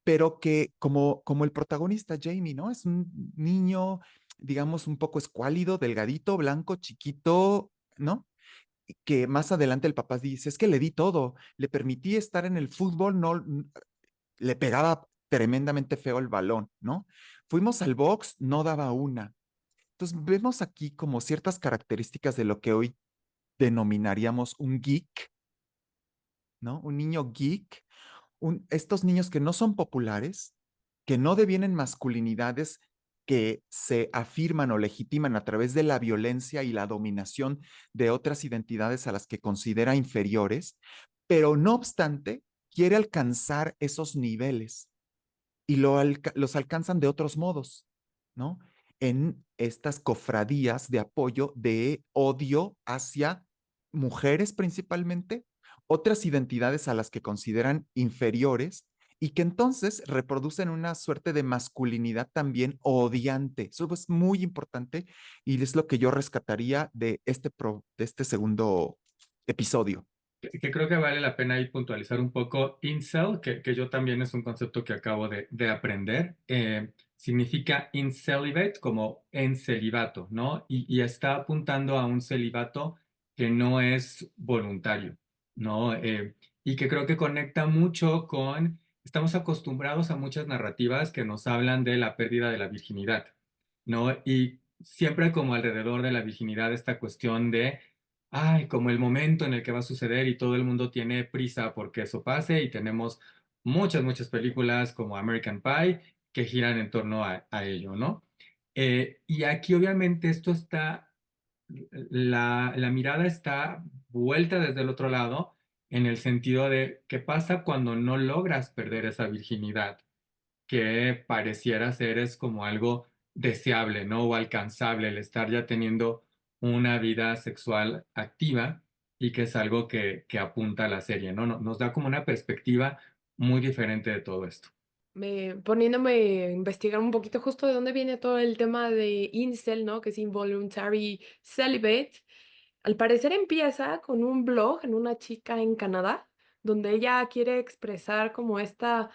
pero que como el protagonista Jamie, ¿no? Es un niño, digamos, un poco escuálido, delgadito, blanco, chiquito, ¿no? Que más adelante el papá dice, es que le di todo, le permití estar en el fútbol, no, le pegaba tremendamente feo el balón, ¿no? Fuimos al box, no daba una. Entonces vemos aquí como ciertas características de lo que hoy denominaríamos un geek, ¿no? Un niño geek, estos niños que no son populares, que no devienen masculinidades que se afirman o legitiman a través de la violencia y la dominación de otras identidades a las que considera inferiores, pero no obstante, quiere alcanzar esos niveles y los alcanzan de otros modos, ¿no? En estas cofradías de apoyo de odio hacia mujeres principalmente, otras identidades a las que consideran inferiores y que entonces reproducen una suerte de masculinidad también odiante. Eso es muy importante y es lo que yo rescataría de de este segundo episodio. Que creo que vale la pena ahí puntualizar un poco incel, que yo también es un concepto que acabo de aprender. Significa incelibate como en celibato, ¿no? Y está apuntando a un celibato que no es voluntario, ¿no? Y que creo que conecta mucho con, estamos acostumbrados a muchas narrativas que nos hablan de la pérdida de la virginidad, ¿no? Y siempre como alrededor de la virginidad esta cuestión de ay, como el momento en el que va a suceder y todo el mundo tiene prisa porque eso pase y tenemos muchas películas como American Pie que giran en torno a ello, ¿no? Y aquí obviamente esto está, la mirada está vuelta desde el otro lado en el sentido de qué pasa cuando no logras perder esa virginidad que pareciera ser es como algo deseable, ¿no? O alcanzable, el estar ya teniendo una vida sexual activa y que es algo que apunta a la serie, ¿no? Nos da como una perspectiva muy diferente de todo esto. Poniéndome a investigar un poquito justo de dónde viene todo el tema de incel, ¿no? Que es involuntary celibate. Al parecer empieza con un blog en una chica en Canadá, donde ella quiere expresar como esta,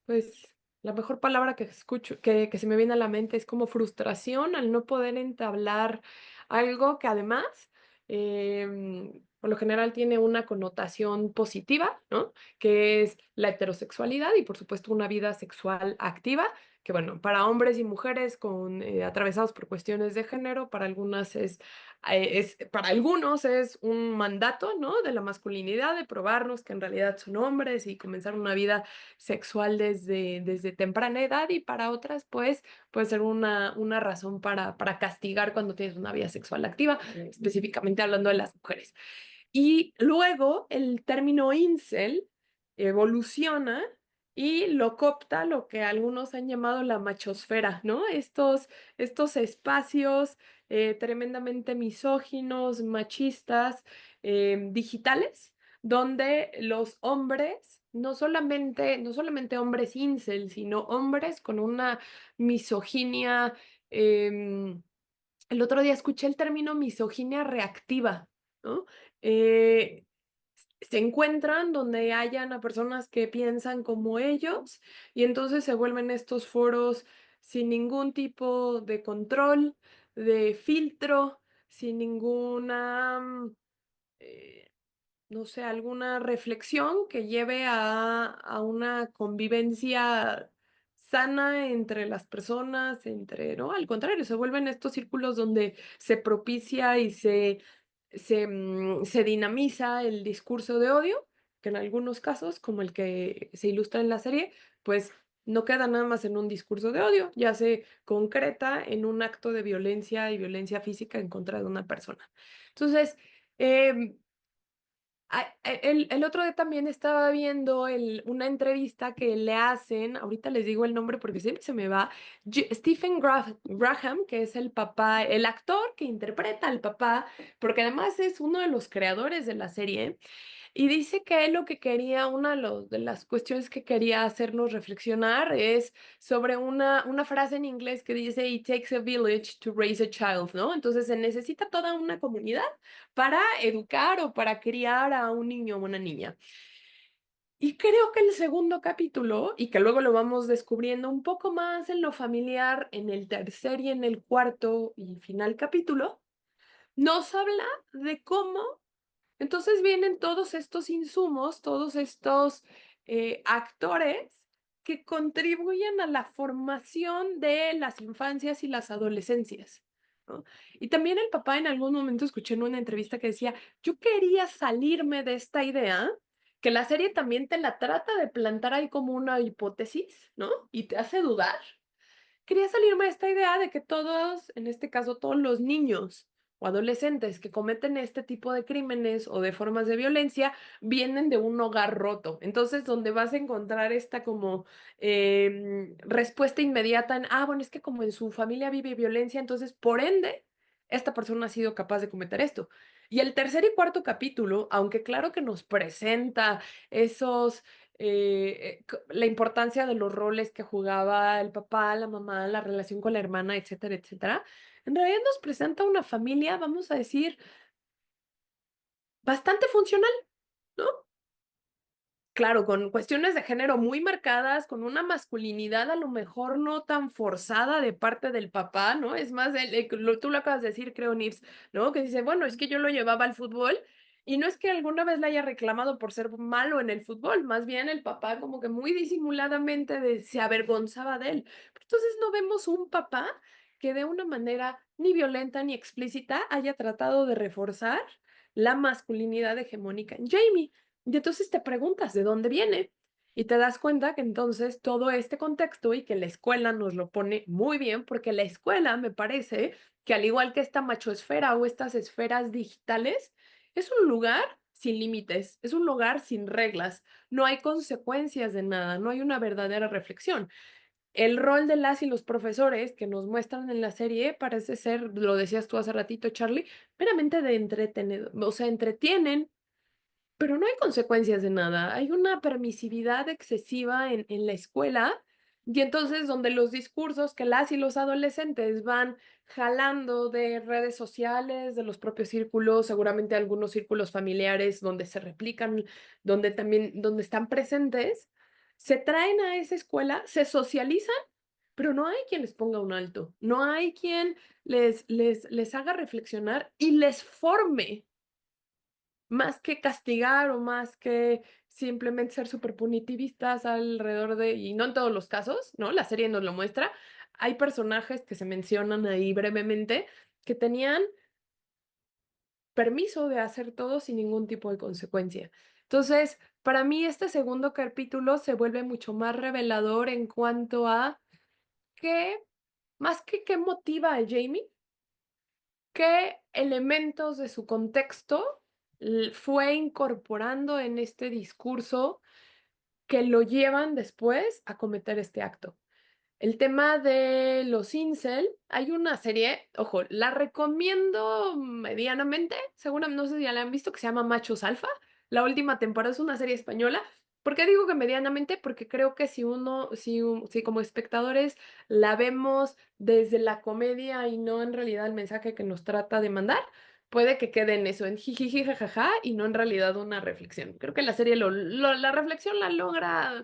pues, la mejor palabra que escucho, que se me viene a la mente es como frustración al no poder entablar algo que además por lo general tiene una connotación positiva, ¿no? Que es la heterosexualidad y, por supuesto, una vida sexual activa, que bueno, para hombres y mujeres atravesados por cuestiones de género, para algunos es un mandato, ¿no? De la masculinidad, de probarnos que en realidad son hombres y comenzar una vida sexual desde temprana edad, y para otras, pues, puede ser una razón para castigar cuando tienes una vida sexual activa, específicamente hablando de las mujeres. Y luego el término incel evoluciona y lo coopta lo que algunos han llamado la machosfera, ¿no? Estos espacios tremendamente misóginos, machistas, digitales, donde los hombres, no solamente hombres incel, sino hombres con una misoginia. El otro día escuché el término misoginia reactiva, ¿no? Eh, Se encuentran donde hayan a personas que piensan como ellos y entonces se vuelven estos foros sin ningún tipo de control, de filtro, sin ninguna, eh, no sé, alguna reflexión que lleve a una convivencia sana entre las personas, ¿no? Al contrario, se vuelven estos círculos donde se propicia y se dinamiza el discurso de odio, que en algunos casos, como el que se ilustra en la serie, pues no queda nada más en un discurso de odio, ya se concreta en un acto de violencia y violencia física en contra de una persona. Entonces, em, el otro día también estaba viendo una entrevista que le hacen, ahorita les digo el nombre porque siempre se me va, Stephen Graham, que es el papá, el actor que interpreta al papá, porque además es uno de los creadores de la serie. Y dice que él lo que quería, una de las cuestiones que quería hacernos reflexionar es sobre una frase en inglés que dice, It takes a village to raise a child, ¿no? Entonces se necesita toda una comunidad para educar o para criar a un niño o una niña. Y creo que el segundo capítulo, y que luego lo vamos descubriendo un poco más en lo familiar, en el tercer y en el cuarto y final capítulo, nos habla de cómo entonces vienen todos estos insumos, todos estos actores que contribuyen a la formación de las infancias y las adolescencias, ¿no? Y también el papá en algún momento escuché en una entrevista que decía, yo quería salirme de esta idea, que la serie también te la trata de plantar ahí como una hipótesis, ¿no? Y te hace dudar. Quería salirme de esta idea de que todos, en este caso todos los niños o adolescentes que cometen este tipo de crímenes o de formas de violencia vienen de un hogar roto. Entonces, donde vas a encontrar esta como respuesta inmediata en, bueno, es que como en su familia vive violencia, entonces, por ende, esta persona ha sido capaz de cometer esto. Y el tercer y cuarto capítulo, aunque claro que nos presenta esos la importancia de los roles que jugaba el papá, la mamá, la relación con la hermana, etcétera, etcétera, en realidad nos presenta una familia, vamos a decir, bastante funcional, ¿no? Claro, con cuestiones de género muy marcadas, con una masculinidad a lo mejor no tan forzada de parte del papá, ¿no? Es más, tú lo acabas de decir, creo, Nips, ¿no? Que dice, bueno, es que yo lo llevaba al fútbol y no es que alguna vez le haya reclamado por ser malo en el fútbol, más bien el papá como que muy disimuladamente se avergonzaba de él. Pero entonces no vemos un papá que de una manera ni violenta ni explícita haya tratado de reforzar la masculinidad hegemónica en Jamie. Y entonces te preguntas de dónde viene y te das cuenta que entonces todo este contexto y que la escuela nos lo pone muy bien, porque la escuela me parece que al igual que esta machoesfera o estas esferas digitales, es un lugar sin límites, es un lugar sin reglas, no hay consecuencias de nada, no hay una verdadera reflexión. El rol de las y los profesores que nos muestran en la serie parece ser, lo decías tú hace ratito, Charlie, meramente de entretener, o sea, entretienen, pero no hay consecuencias de nada. Hay una permisividad excesiva en la escuela y entonces donde los discursos que las y los adolescentes van jalando de redes sociales, de los propios círculos, seguramente algunos círculos familiares donde se replican, donde están presentes, se traen a esa escuela, se socializan, pero no hay quien les ponga un alto, no hay quien les haga reflexionar y les forme más que castigar o más que simplemente ser súper punitivistas alrededor de, y no en todos los casos, ¿no? La serie nos lo muestra. Hay personajes que se mencionan ahí brevemente que tenían permiso de hacer todo sin ningún tipo de consecuencia. Entonces, para mí este segundo capítulo se vuelve mucho más revelador en cuanto a qué, más que qué motiva a Jamie, qué elementos de su contexto fue incorporando en este discurso que lo llevan después a cometer este acto. El tema de los incel, hay una serie, ojo, la recomiendo medianamente, seguramente no sé si ya la han visto, que se llama Machos Alfa. La última temporada es una serie española. ¿Por qué digo que medianamente? Porque creo que si como espectadores la vemos desde la comedia y no en realidad el mensaje que nos trata de mandar, puede que quede en eso, en jijiji, jajaja, y no en realidad una reflexión. Creo que la serie la reflexión la logra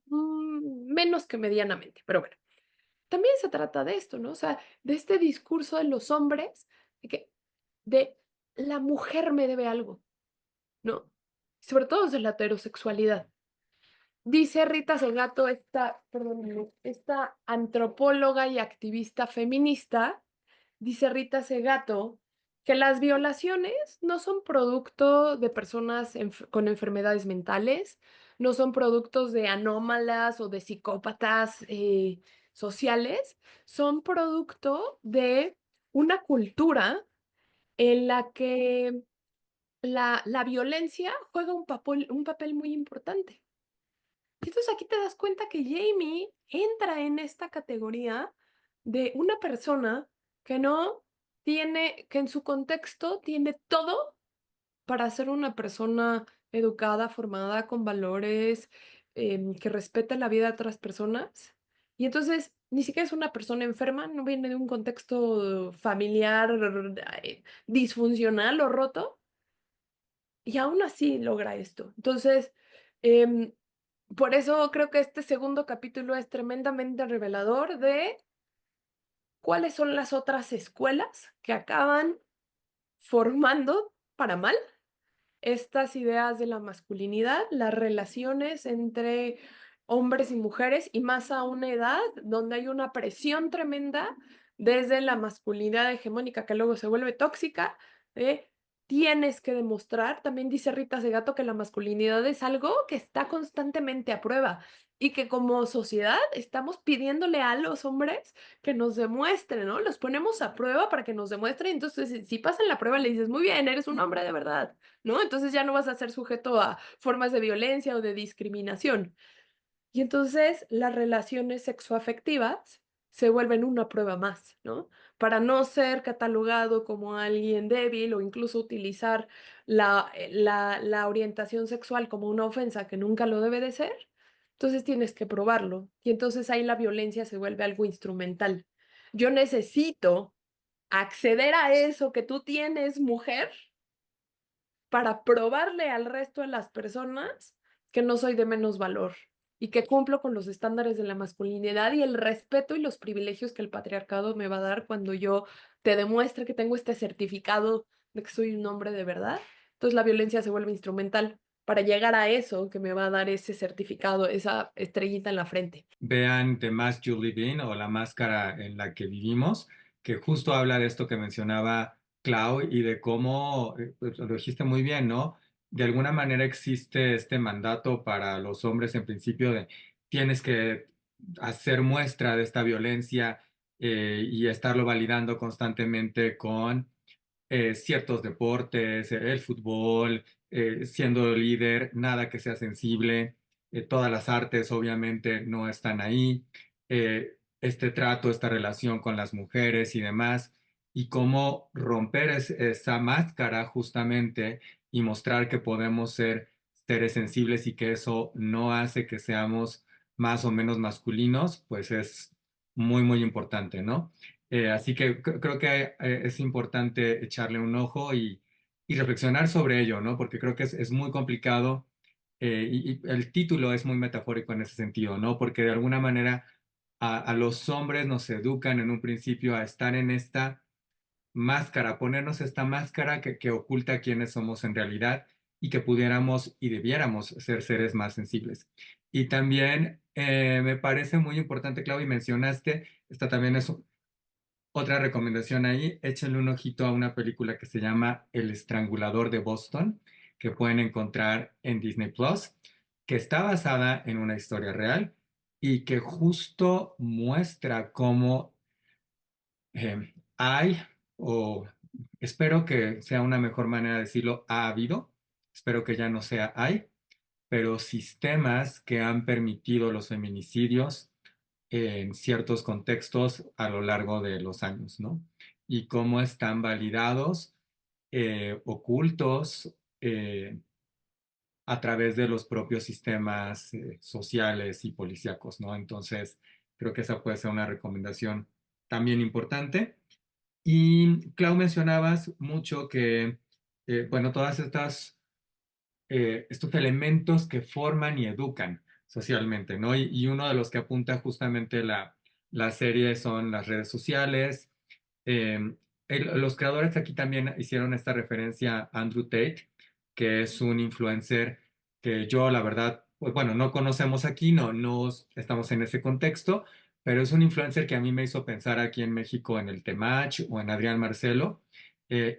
menos que medianamente, pero bueno. También se trata de esto, ¿no? O sea, de este discurso de los hombres, de la mujer me debe algo, ¿no? Sobre todo desde la heterosexualidad. Dice Rita Segato, esta antropóloga y activista feminista, dice Rita Segato, que las violaciones no son producto de personas con enfermedades mentales, no son productos de anómalas o de psicópatas sociales, son producto de una cultura en la que la violencia juega un papel muy importante. Y entonces aquí te das cuenta que Jamie entra en esta categoría de una persona que no tiene, que en su contexto tiene todo para ser una persona educada, formada, con valores, que respeta la vida de otras personas. Y entonces ni siquiera es una persona enferma, no viene de un contexto familiar disfuncional o roto, y aún así logra esto. Entonces, em, por eso creo que este segundo capítulo es tremendamente revelador de cuáles son las otras escuelas que acaban formando para mal estas ideas de la masculinidad, las relaciones entre hombres y mujeres, y más a una edad donde hay una presión tremenda desde la masculinidad hegemónica que luego se vuelve tóxica, tienes que demostrar, también dice Rita Segato, que la masculinidad es algo que está constantemente a prueba y que como sociedad estamos pidiéndole a los hombres que nos demuestren, ¿no? Los ponemos a prueba para que nos demuestren, entonces si pasan la prueba le dices, muy bien, eres un hombre de verdad, ¿no? Entonces ya no vas a ser sujeto a formas de violencia o de discriminación. Y entonces las relaciones sexoafectivas se vuelven una prueba más, ¿no? Para no ser catalogado como alguien débil o incluso utilizar la orientación sexual como una ofensa que nunca lo debe de ser, entonces tienes que probarlo. Y entonces ahí la violencia se vuelve algo instrumental. Yo necesito acceder a eso que tú tienes, mujer, para probarle al resto de las personas que no soy de menos valor y que cumplo con los estándares de la masculinidad y el respeto y los privilegios que el patriarcado me va a dar cuando yo te demuestre que tengo este certificado de que soy un hombre de verdad. Entonces la violencia se vuelve instrumental para llegar a eso que me va a dar ese certificado, esa estrellita en la frente. Vean The Mask You Live In o La Máscara en la que vivimos, que justo habla de esto que mencionaba Clau y de cómo, pues, lo dijiste muy bien, ¿no? De alguna manera existe este mandato para los hombres en principio de tienes que hacer muestra de esta violencia y estarlo validando constantemente con ciertos deportes, el fútbol, siendo líder, nada que sea sensible, todas las artes obviamente no están ahí, este trato, esta relación con las mujeres y demás, y cómo romper esa máscara justamente y mostrar que podemos ser seres sensibles y que eso no hace que seamos más o menos masculinos, pues es muy, muy importante, ¿no? Así que creo que es importante echarle un ojo y reflexionar sobre ello, ¿no? Porque creo que es muy complicado y el título es muy metafórico en ese sentido, ¿no? Porque de alguna manera a los hombres nos educan en un principio a estar en esta máscara, ponernos esta máscara que oculta quiénes somos en realidad y que pudiéramos y debiéramos ser seres más sensibles. Y también me parece muy importante, Clau, y mencionaste, esta también es otra recomendación ahí, échenle un ojito a una película que se llama El Estrangulador de Boston, que pueden encontrar en Disney Plus, que está basada en una historia real y que justo muestra cómo hay, o espero que sea una mejor manera de decirlo, ha habido, espero que ya no sea hay, pero sistemas que han permitido los feminicidios en ciertos contextos a lo largo de los años, ¿no? Y cómo están validados, ocultos, a través de los propios sistemas sociales y policíacos, ¿no? Entonces, creo que esa puede ser una recomendación también importante. Y Clau, mencionabas mucho que, bueno, todas estas estos elementos que forman y educan socialmente, ¿no? Y uno de los que apunta justamente la serie son las redes sociales. Eh, los creadores aquí también hicieron esta referencia a Andrew Tate, que es un influencer que yo, la verdad, pues bueno, no conocemos aquí, no estamos en ese contexto, pero es un influencer que a mí me hizo pensar aquí en México en el Temach o en Adrián Marcelo.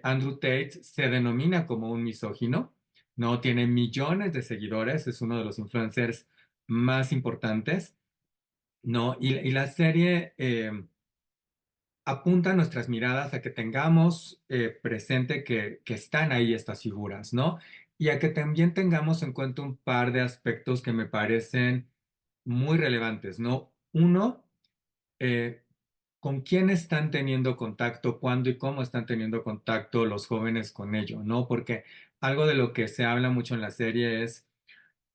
Andrew Tate se denomina como un misógino, no tiene millones de seguidores, es uno de los influencers más importantes, ¿no? Y la serie apunta nuestras miradas a que tengamos presente que están ahí estas figuras, ¿no? Y a que también tengamos en cuenta un par de aspectos que me parecen muy relevantes, ¿no? Uno, eh, con quién están teniendo contacto, cuándo y cómo están teniendo contacto los jóvenes con ello, ¿no? Porque algo de lo que se habla mucho en la serie es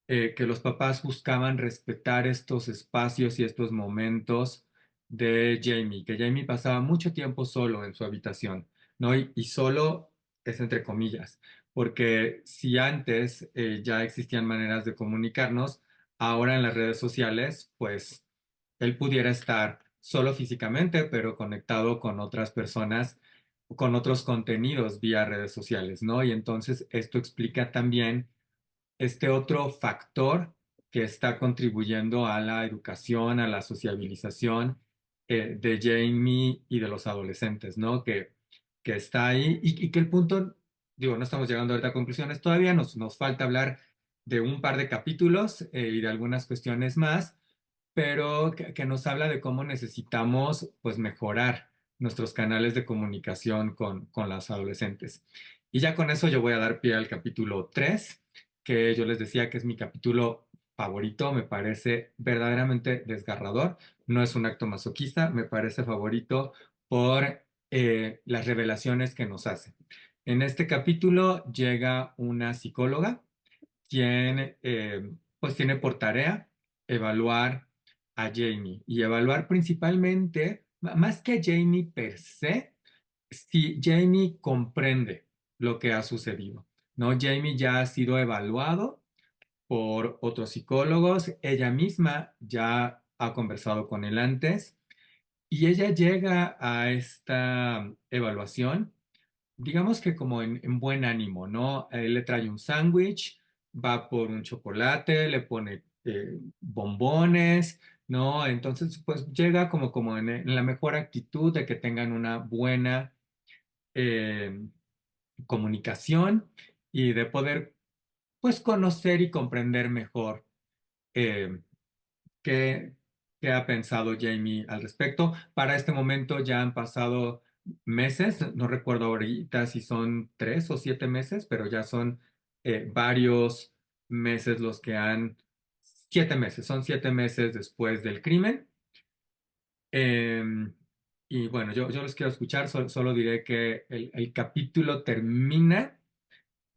que los papás buscaban respetar estos espacios y estos momentos de Jamie, que Jamie pasaba mucho tiempo solo en su habitación, ¿no? Y solo es entre comillas, porque si antes ya existían maneras de comunicarnos, ahora en las redes sociales, pues él pudiera estar solo físicamente, pero conectado con otras personas, con otros contenidos vía redes sociales, ¿no? Y entonces esto explica también este otro factor que está contribuyendo a la educación, a la sociabilización de Jamie y de los adolescentes, ¿no? Que está ahí y que el punto, digo, no estamos llegando ahorita a conclusiones todavía, nos falta hablar de un par de capítulos y de algunas cuestiones más, pero que nos habla de cómo necesitamos, pues, mejorar nuestros canales de comunicación con las adolescentes. Y ya con eso yo voy a dar pie al capítulo 3, que yo les decía que es mi capítulo favorito, me parece verdaderamente desgarrador, no es un acto masoquista, me parece favorito por las revelaciones que nos hace. En este capítulo llega una psicóloga quien pues tiene por tarea evaluar a Jamie y evaluar principalmente, más que a Jamie per se, si Jamie comprende lo que ha sucedido, ¿no? Jamie ya ha sido evaluado por otros psicólogos, ella misma ya ha conversado con él antes y ella llega a esta evaluación, digamos que como en buen ánimo, ¿no? Él le trae un sándwich, va por un chocolate, le pone bombones, ¿no? Entonces, pues llega como en la mejor actitud de que tengan una buena eh, comunicación y de poder, pues, conocer y comprender mejor eh, ¿qué, qué ha pensado Jamie al respecto? Para este momento ya han pasado meses, no recuerdo ahorita si son 3 o 7 meses, pero ya son varios meses los que han, 7 meses, son 7 meses después del crimen. Eh, y bueno, yo los quiero escuchar, solo diré que el capítulo termina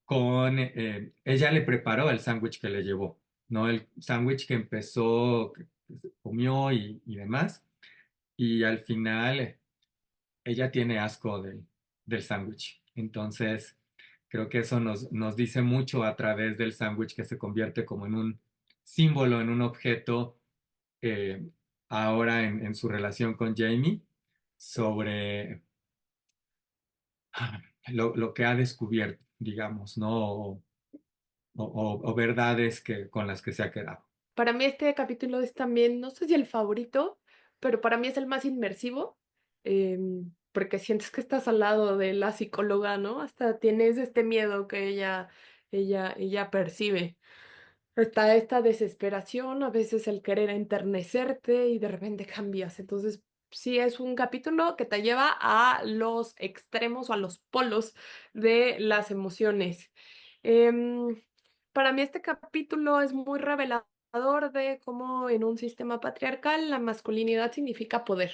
con, ella le preparó el sándwich que le llevó, ¿no? El sándwich que empezó, que se comió y demás, y al final ella tiene asco del sándwich. Entonces, creo que eso nos dice mucho a través del sándwich que se convierte como en un símbolo, en un objeto, eh, ahora en su relación con Jamie, sobre lo que ha descubierto, digamos, ¿no? O verdades con las que se ha quedado. Para mí este capítulo es también, no sé si el favorito, pero para mí es el más inmersivo, porque sientes que estás al lado de la psicóloga, ¿no? Hasta tienes este miedo que ella percibe. Está esta desesperación, a veces el querer enternecerte y de repente cambias. Entonces, sí es un capítulo que te lleva a los extremos o a los polos de las emociones. Em, para mí este capítulo es muy revelador de cómo en un sistema patriarcal la masculinidad significa poder.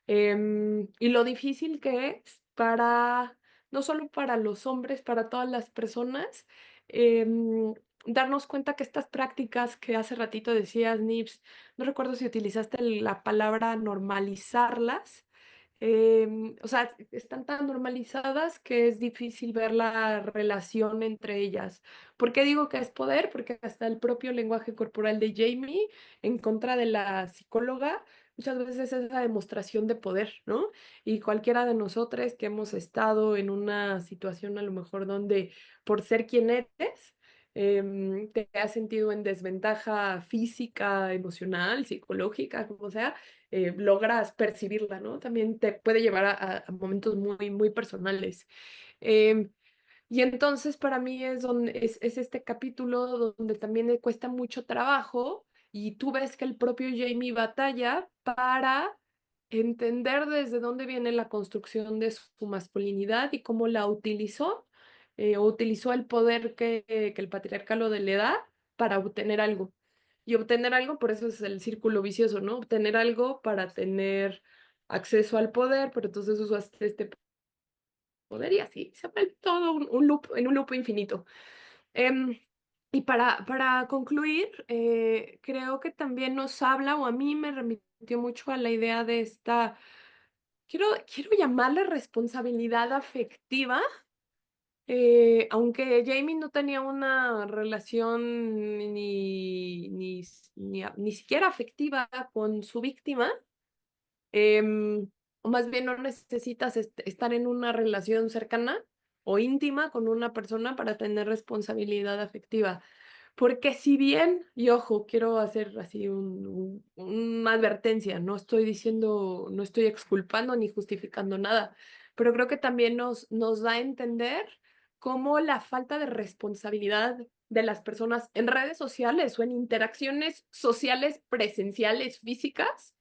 Y lo difícil que es para, no solo para los hombres, para todas las personas, em, darnos cuenta que estas prácticas que hace ratito decías, Nips, no recuerdo si utilizaste la palabra normalizarlas, o sea, están tan normalizadas que es difícil ver la relación entre ellas. ¿Por qué digo que es poder? Porque hasta el propio lenguaje corporal de Jamie, en contra de la psicóloga, muchas veces es la demostración de poder, ¿no? Y cualquiera de nosotros que hemos estado en una situación a lo mejor donde por ser quien eres, te has sentido en desventaja física, emocional, psicológica, como sea, logras percibirla, ¿no? También te puede llevar a momentos muy, muy personales. Em, y entonces para mí es donde es este capítulo donde también le cuesta mucho trabajo y tú ves que el propio Jamie batalla para entender desde dónde viene la construcción de su masculinidad y cómo la utilizó o utilizó el poder que el patriarcado le da para obtener algo. Y obtener algo, por eso es el círculo vicioso, ¿no? Obtener algo para tener acceso al poder, pero entonces usó este poder y así se vuelve todo un loop, en un loop infinito. Em, y para concluir, creo que también nos habla, o a mí me remitió mucho a la idea de esta, quiero llamarle responsabilidad afectiva, aunque Jamie no tenía una relación ni siquiera afectiva con su víctima, Em, o más bien no necesitas estar en una relación cercana o íntima con una persona para tener responsabilidad afectiva. Porque si bien, y ojo, quiero hacer así una advertencia, no estoy diciendo, no estoy exculpando ni justificando nada, pero creo que también nos da a entender cómo la falta de responsabilidad de las personas en redes sociales o en interacciones sociales presenciales físicas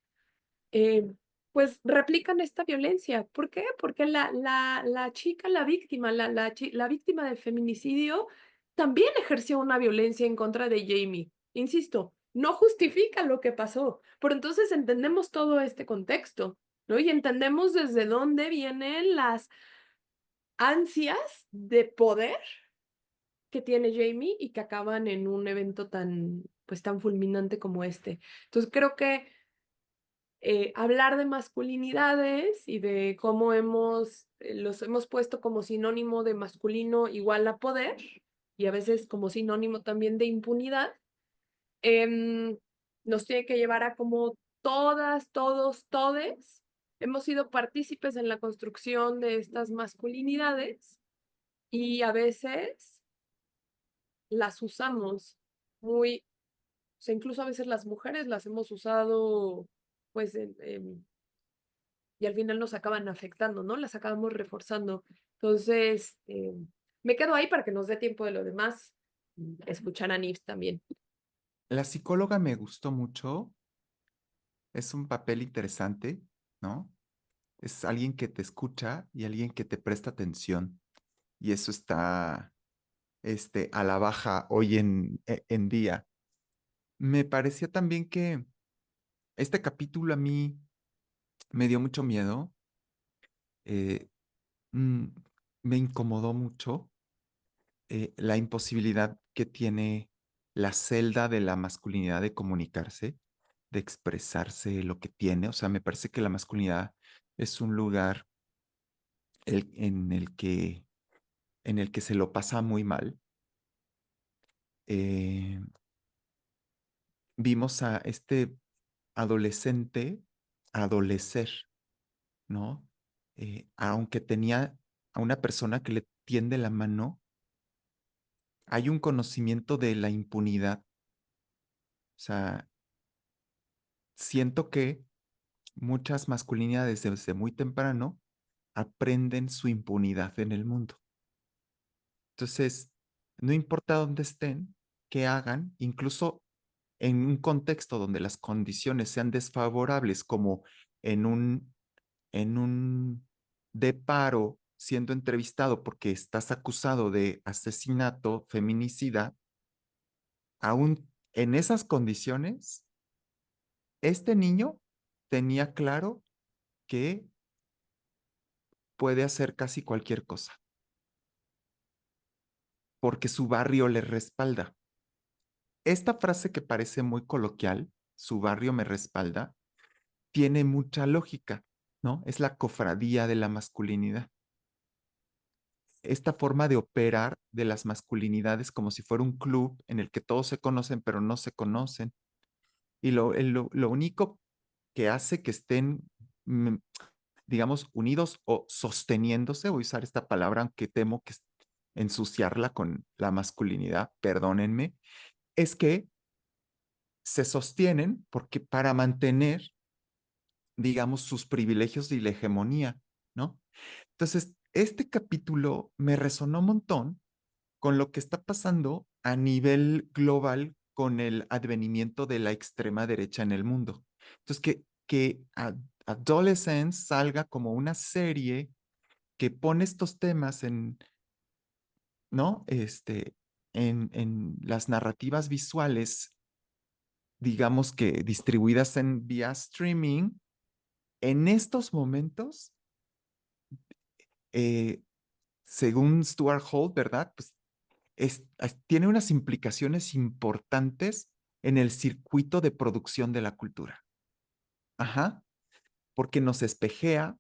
eh, pues replican esta violencia. ¿Por qué? Porque la chica, la víctima, la víctima del feminicidio también ejerció una violencia en contra de Jamie. Insisto, no justifica lo que pasó, pero entonces entendemos todo este contexto, ¿no? Y entendemos desde dónde vienen las ansias de poder que tiene Jamie y que acaban en un evento tan, pues tan fulminante como este. Entonces creo que hablar de masculinidades y de cómo los hemos puesto como sinónimo de masculino igual a poder y a veces como sinónimo también de impunidad, em, nos tiene que llevar a como todes, hemos sido partícipes en la construcción de estas masculinidades y a veces las usamos muy, o sea, incluso a veces las mujeres las hemos usado pues y al final nos acaban afectando, ¿no? Las acabamos reforzando. Entonces, me quedo ahí para que nos dé tiempo de lo demás, escuchar a Nif también. La psicóloga me gustó mucho, es un papel interesante, ¿no? Es alguien que te escucha y alguien que te presta atención. Y eso está, a la baja hoy en día. Me parecía también que este capítulo a mí me dio mucho miedo, eh, mm, me incomodó mucho la imposibilidad que tiene la celda de la masculinidad de comunicarse, de expresarse lo que tiene. O sea, me parece que la masculinidad es un lugar el- en el que, en el que se lo pasa muy mal. Eh, Vimos a este adolescente adolecer, ¿no? aunque tenía a una persona que le tiende la mano, hay un conocimiento de la impunidad. O sea, siento que muchas masculinidades desde muy temprano aprenden su impunidad en el mundo. Entonces, no importa dónde estén, qué hagan, incluso en un contexto donde las condiciones sean desfavorables, como en un de paro siendo entrevistado porque estás acusado de asesinato, feminicida, aún en esas condiciones, este niño tenía claro que puede hacer casi cualquier cosa, porque su barrio le respalda. Esta frase que parece muy coloquial, su barrio me respalda, tiene mucha lógica, ¿no? Es la cofradía de la masculinidad. Esta forma de operar de las masculinidades como si fuera un club en el que todos se conocen pero no se conocen. Y lo único que hace que estén, mm, digamos, unidos o sosteniéndose, voy a usar esta palabra, aunque temo que ensuciarla con la masculinidad, perdónenme, es que se sostienen porque para mantener, digamos, sus privilegios y la hegemonía, ¿no? Entonces, este capítulo me resonó un montón con lo que está pasando a nivel global con el advenimiento de la extrema derecha en el mundo. Entonces, que Adolescence salga como una serie que pone estos temas en, ¿no? En las narrativas visuales, digamos que distribuidas en vía streaming, en estos momentos, eh, según Stuart Hall, ¿verdad? Pues tiene unas implicaciones importantes en el circuito de producción de la cultura. Ajá, porque nos espejea,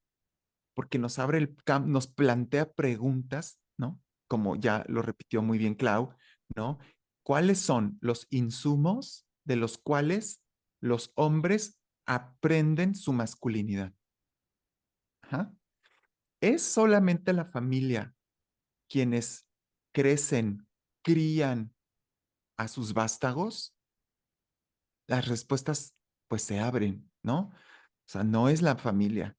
porque nos abre nos plantea preguntas, ¿no? Como ya lo repitió muy bien Clau, ¿no? ¿Cuáles son los insumos de los cuales los hombres aprenden su masculinidad? Ajá. ¿Es solamente la familia quienes crecen, crían a sus vástagos? Las respuestas pues se abren, ¿no? O sea, no es la familia.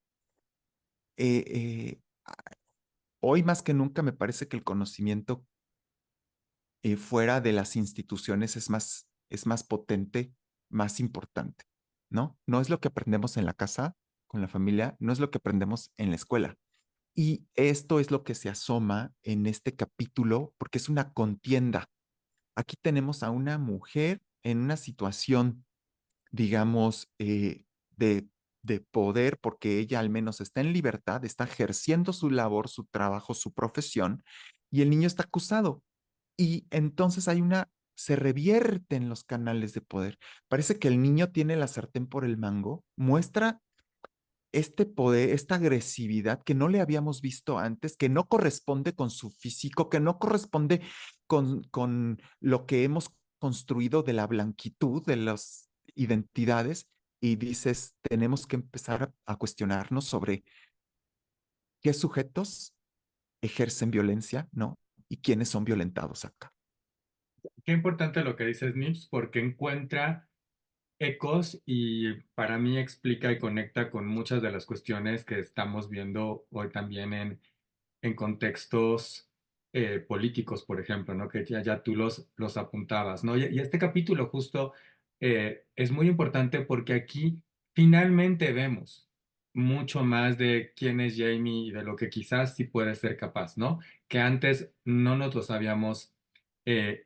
Eh, eh, Hoy más que nunca me parece que el conocimiento fuera de las instituciones es más potente, más importante, ¿no? No es lo que aprendemos en la casa, con la familia, no es lo que aprendemos en la escuela. Y esto es lo que se asoma en este capítulo porque es una contienda. Aquí tenemos a una mujer en una situación, digamos, de poder, porque ella al menos está en libertad, está ejerciendo su labor, su trabajo, su profesión, y el niño está acusado. Y entonces se revierten los canales de poder. Parece que el niño tiene la sartén por el mango, muestra este poder, esta agresividad que no le habíamos visto antes, que no corresponde con su físico, que no corresponde con lo que hemos construido de la blanquitud de las identidades. Y dices, tenemos que empezar a cuestionarnos sobre qué sujetos ejercen violencia, ¿no? Y quiénes son violentados acá. Qué importante lo que dices, Nips, porque encuentra ecos y para mí explica y conecta con muchas de las cuestiones que estamos viendo hoy también en contextos políticos, por ejemplo, ¿no? Que ya tú los apuntabas, ¿no? Y este capítulo justo es muy importante porque aquí finalmente vemos mucho más de quién es Jamie y de lo que quizás sí puede ser capaz, ¿no? Que antes no nos los habíamos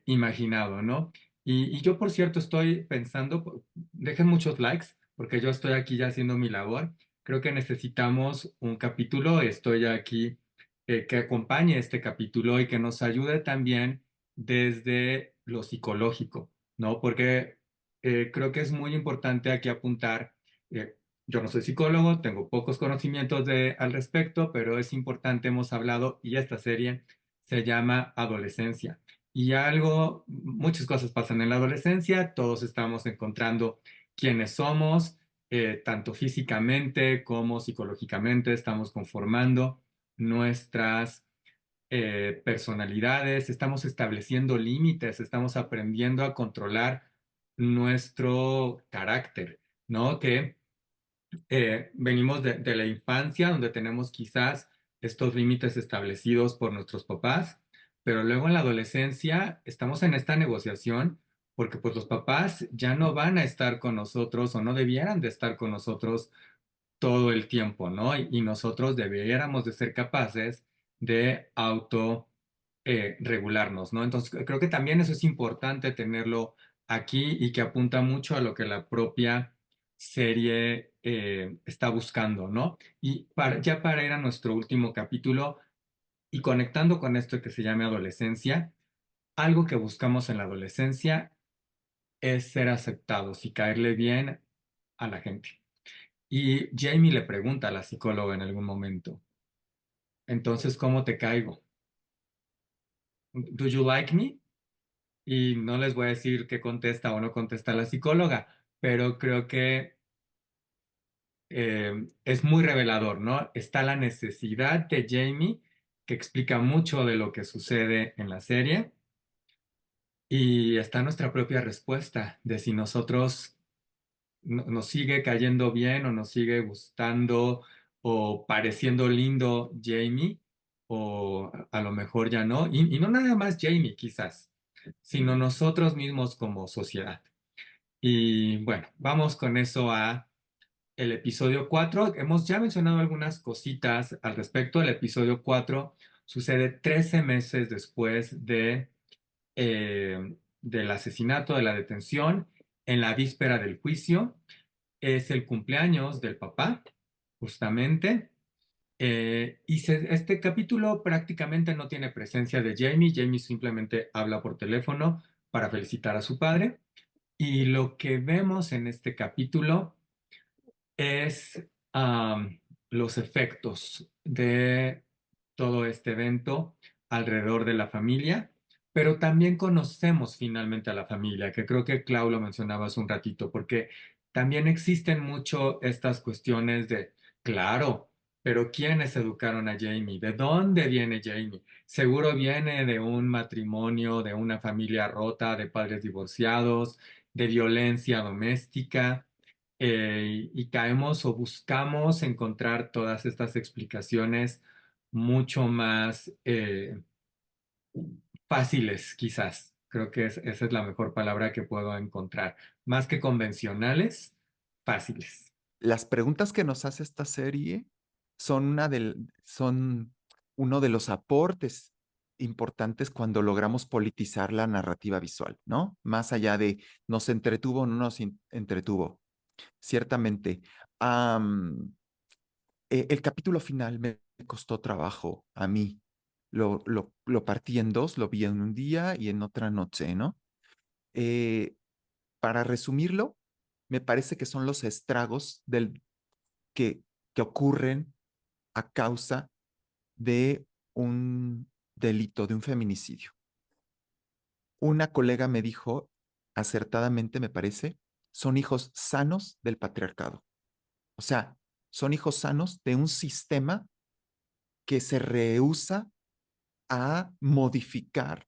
imaginado, ¿no? Y yo, por cierto, estoy pensando, dejen muchos likes, porque yo estoy aquí ya haciendo mi labor. Creo que necesitamos un capítulo, estoy aquí que acompañe este capítulo y que nos ayude también desde lo psicológico, ¿no? Porque creo que es muy importante aquí apuntar, eh, yo no soy psicólogo, tengo pocos conocimientos al respecto, pero es importante, hemos hablado y esta serie se llama Adolescencia. Y muchas cosas pasan en la adolescencia, todos estamos encontrando quiénes somos, tanto físicamente como psicológicamente, estamos conformando nuestras personalidades, estamos estableciendo límites, estamos aprendiendo a controlar nuestro carácter, ¿no? Que venimos de la infancia, donde tenemos quizás estos límites establecidos por nuestros papás, pero luego en la adolescencia estamos en esta negociación porque pues los papás ya no van a estar con nosotros o no debieran de estar con nosotros todo el tiempo, ¿no? Y nosotros debiéramos de ser capaces de auto regularnos, ¿no? Entonces, creo que también eso es importante tenerlo aquí y que apunta mucho a lo que la propia serie está buscando, ¿no? Y ya para ir a nuestro último capítulo y conectando con esto que se llama adolescencia, algo que buscamos en la adolescencia es ser aceptados y caerle bien a la gente. Y Jamie le pregunta a la psicóloga en algún momento, entonces, ¿cómo te caigo? ¿Do you like me? Y no les voy a decir qué contesta o no contesta la psicóloga, pero creo que es muy revelador, ¿no? Está la necesidad de Jamie, que explica mucho de lo que sucede en la serie, y está nuestra propia respuesta de si nosotros nos sigue cayendo bien o nos sigue gustando o pareciendo lindo Jamie, o a lo mejor ya no, y no nada más Jamie quizás, sino nosotros mismos como sociedad. Y bueno, vamos con eso a el episodio 4. Hemos ya mencionado algunas cositas al respecto. El episodio 4 sucede 13 meses después del asesinato, de la detención, en la víspera del juicio. Es el cumpleaños del papá, justamente. Este capítulo prácticamente no tiene presencia de Jamie. Jamie simplemente habla por teléfono para felicitar a su padre. Y lo que vemos en este capítulo es los efectos de todo este evento alrededor de la familia, pero también conocemos finalmente a la familia, que creo que Clau lo mencionaba hace un ratito, porque también existen mucho estas cuestiones de, claro, pero ¿quiénes educaron a Jamie? ¿De dónde viene Jamie? Seguro viene de un matrimonio, de una familia rota, de padres divorciados, de violencia doméstica, y caemos o buscamos encontrar todas estas explicaciones mucho más fáciles, quizás. Creo que esa es la mejor palabra que puedo encontrar. Más que convencionales, fáciles. Las preguntas que nos hace esta serie son uno de los aportes importantes cuando logramos politizar la narrativa visual, ¿no? Más allá de nos entretuvo o no nos entretuvo. Ciertamente, am, el capítulo final me costó trabajo a mí. Lo partí en dos, lo vi en un día y en otra noche, ¿no? Eh, para resumirlo, me parece que son los estragos que, que ocurren a causa de un delito, de un feminicidio. Una colega me dijo, acertadamente me parece, son hijos sanos del patriarcado. O sea, son hijos sanos de un sistema que se rehúsa a modificar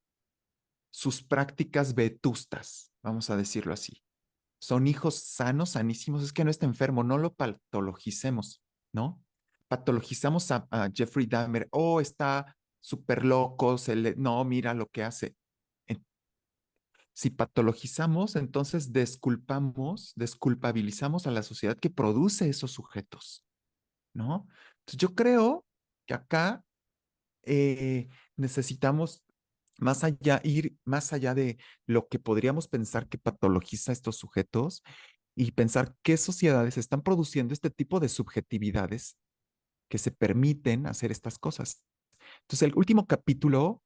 sus prácticas vetustas, vamos a decirlo así. Son hijos sanos, sanísimos, es que no está enfermo, no lo patologicemos, ¿no? Patologizamos a Jeffrey Dahmer, oh, está súper loco, no, mira lo que hace. Si patologizamos, entonces desculpabilizamos a la sociedad que produce esos sujetos, ¿no? Entonces yo creo que acá necesitamos ir más allá de lo que podríamos pensar que patologiza a estos sujetos y pensar qué sociedades están produciendo este tipo de subjetividades que se permiten hacer estas cosas. Entonces, el último capítulo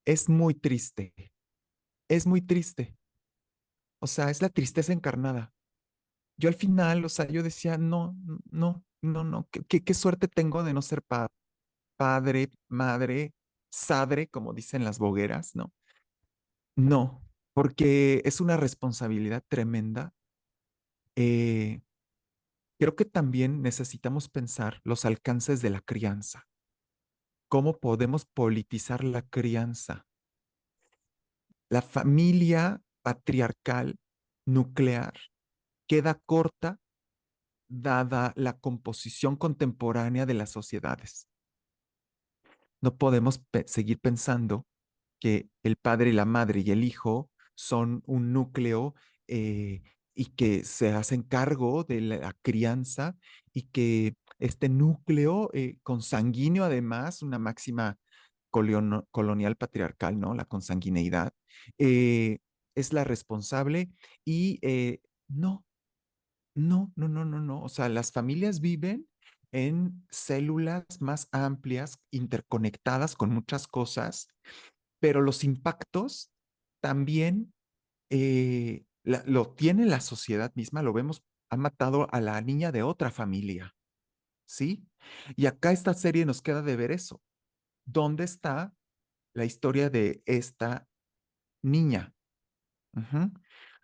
es muy triste, es muy triste. O sea, es la tristeza encarnada. Yo al final, o sea, yo decía, no, no, no, no, qué suerte tengo de no ser padre, madre, sadre, como dicen las bogueras, ¿no? No, porque es una responsabilidad tremenda. Creo que también necesitamos pensar los alcances de la crianza. ¿Cómo podemos politizar la crianza? La familia patriarcal nuclear queda corta dada la composición contemporánea de las sociedades. No podemos seguir pensando que el padre y la madre y el hijo son un núcleo eh, y que se hacen cargo de la crianza y que este núcleo consanguíneo, además, una máxima colonial patriarcal, ¿no? La consanguineidad, eh, es la responsable y no, no, no, no, no, no. O sea, las familias viven en células más amplias, interconectadas con muchas cosas, pero los impactos también lo tiene la sociedad misma, lo vemos, ha matado a la niña de otra familia, ¿sí? Y acá esta serie nos queda de ver eso. ¿Dónde está la historia de esta niña? Ujú.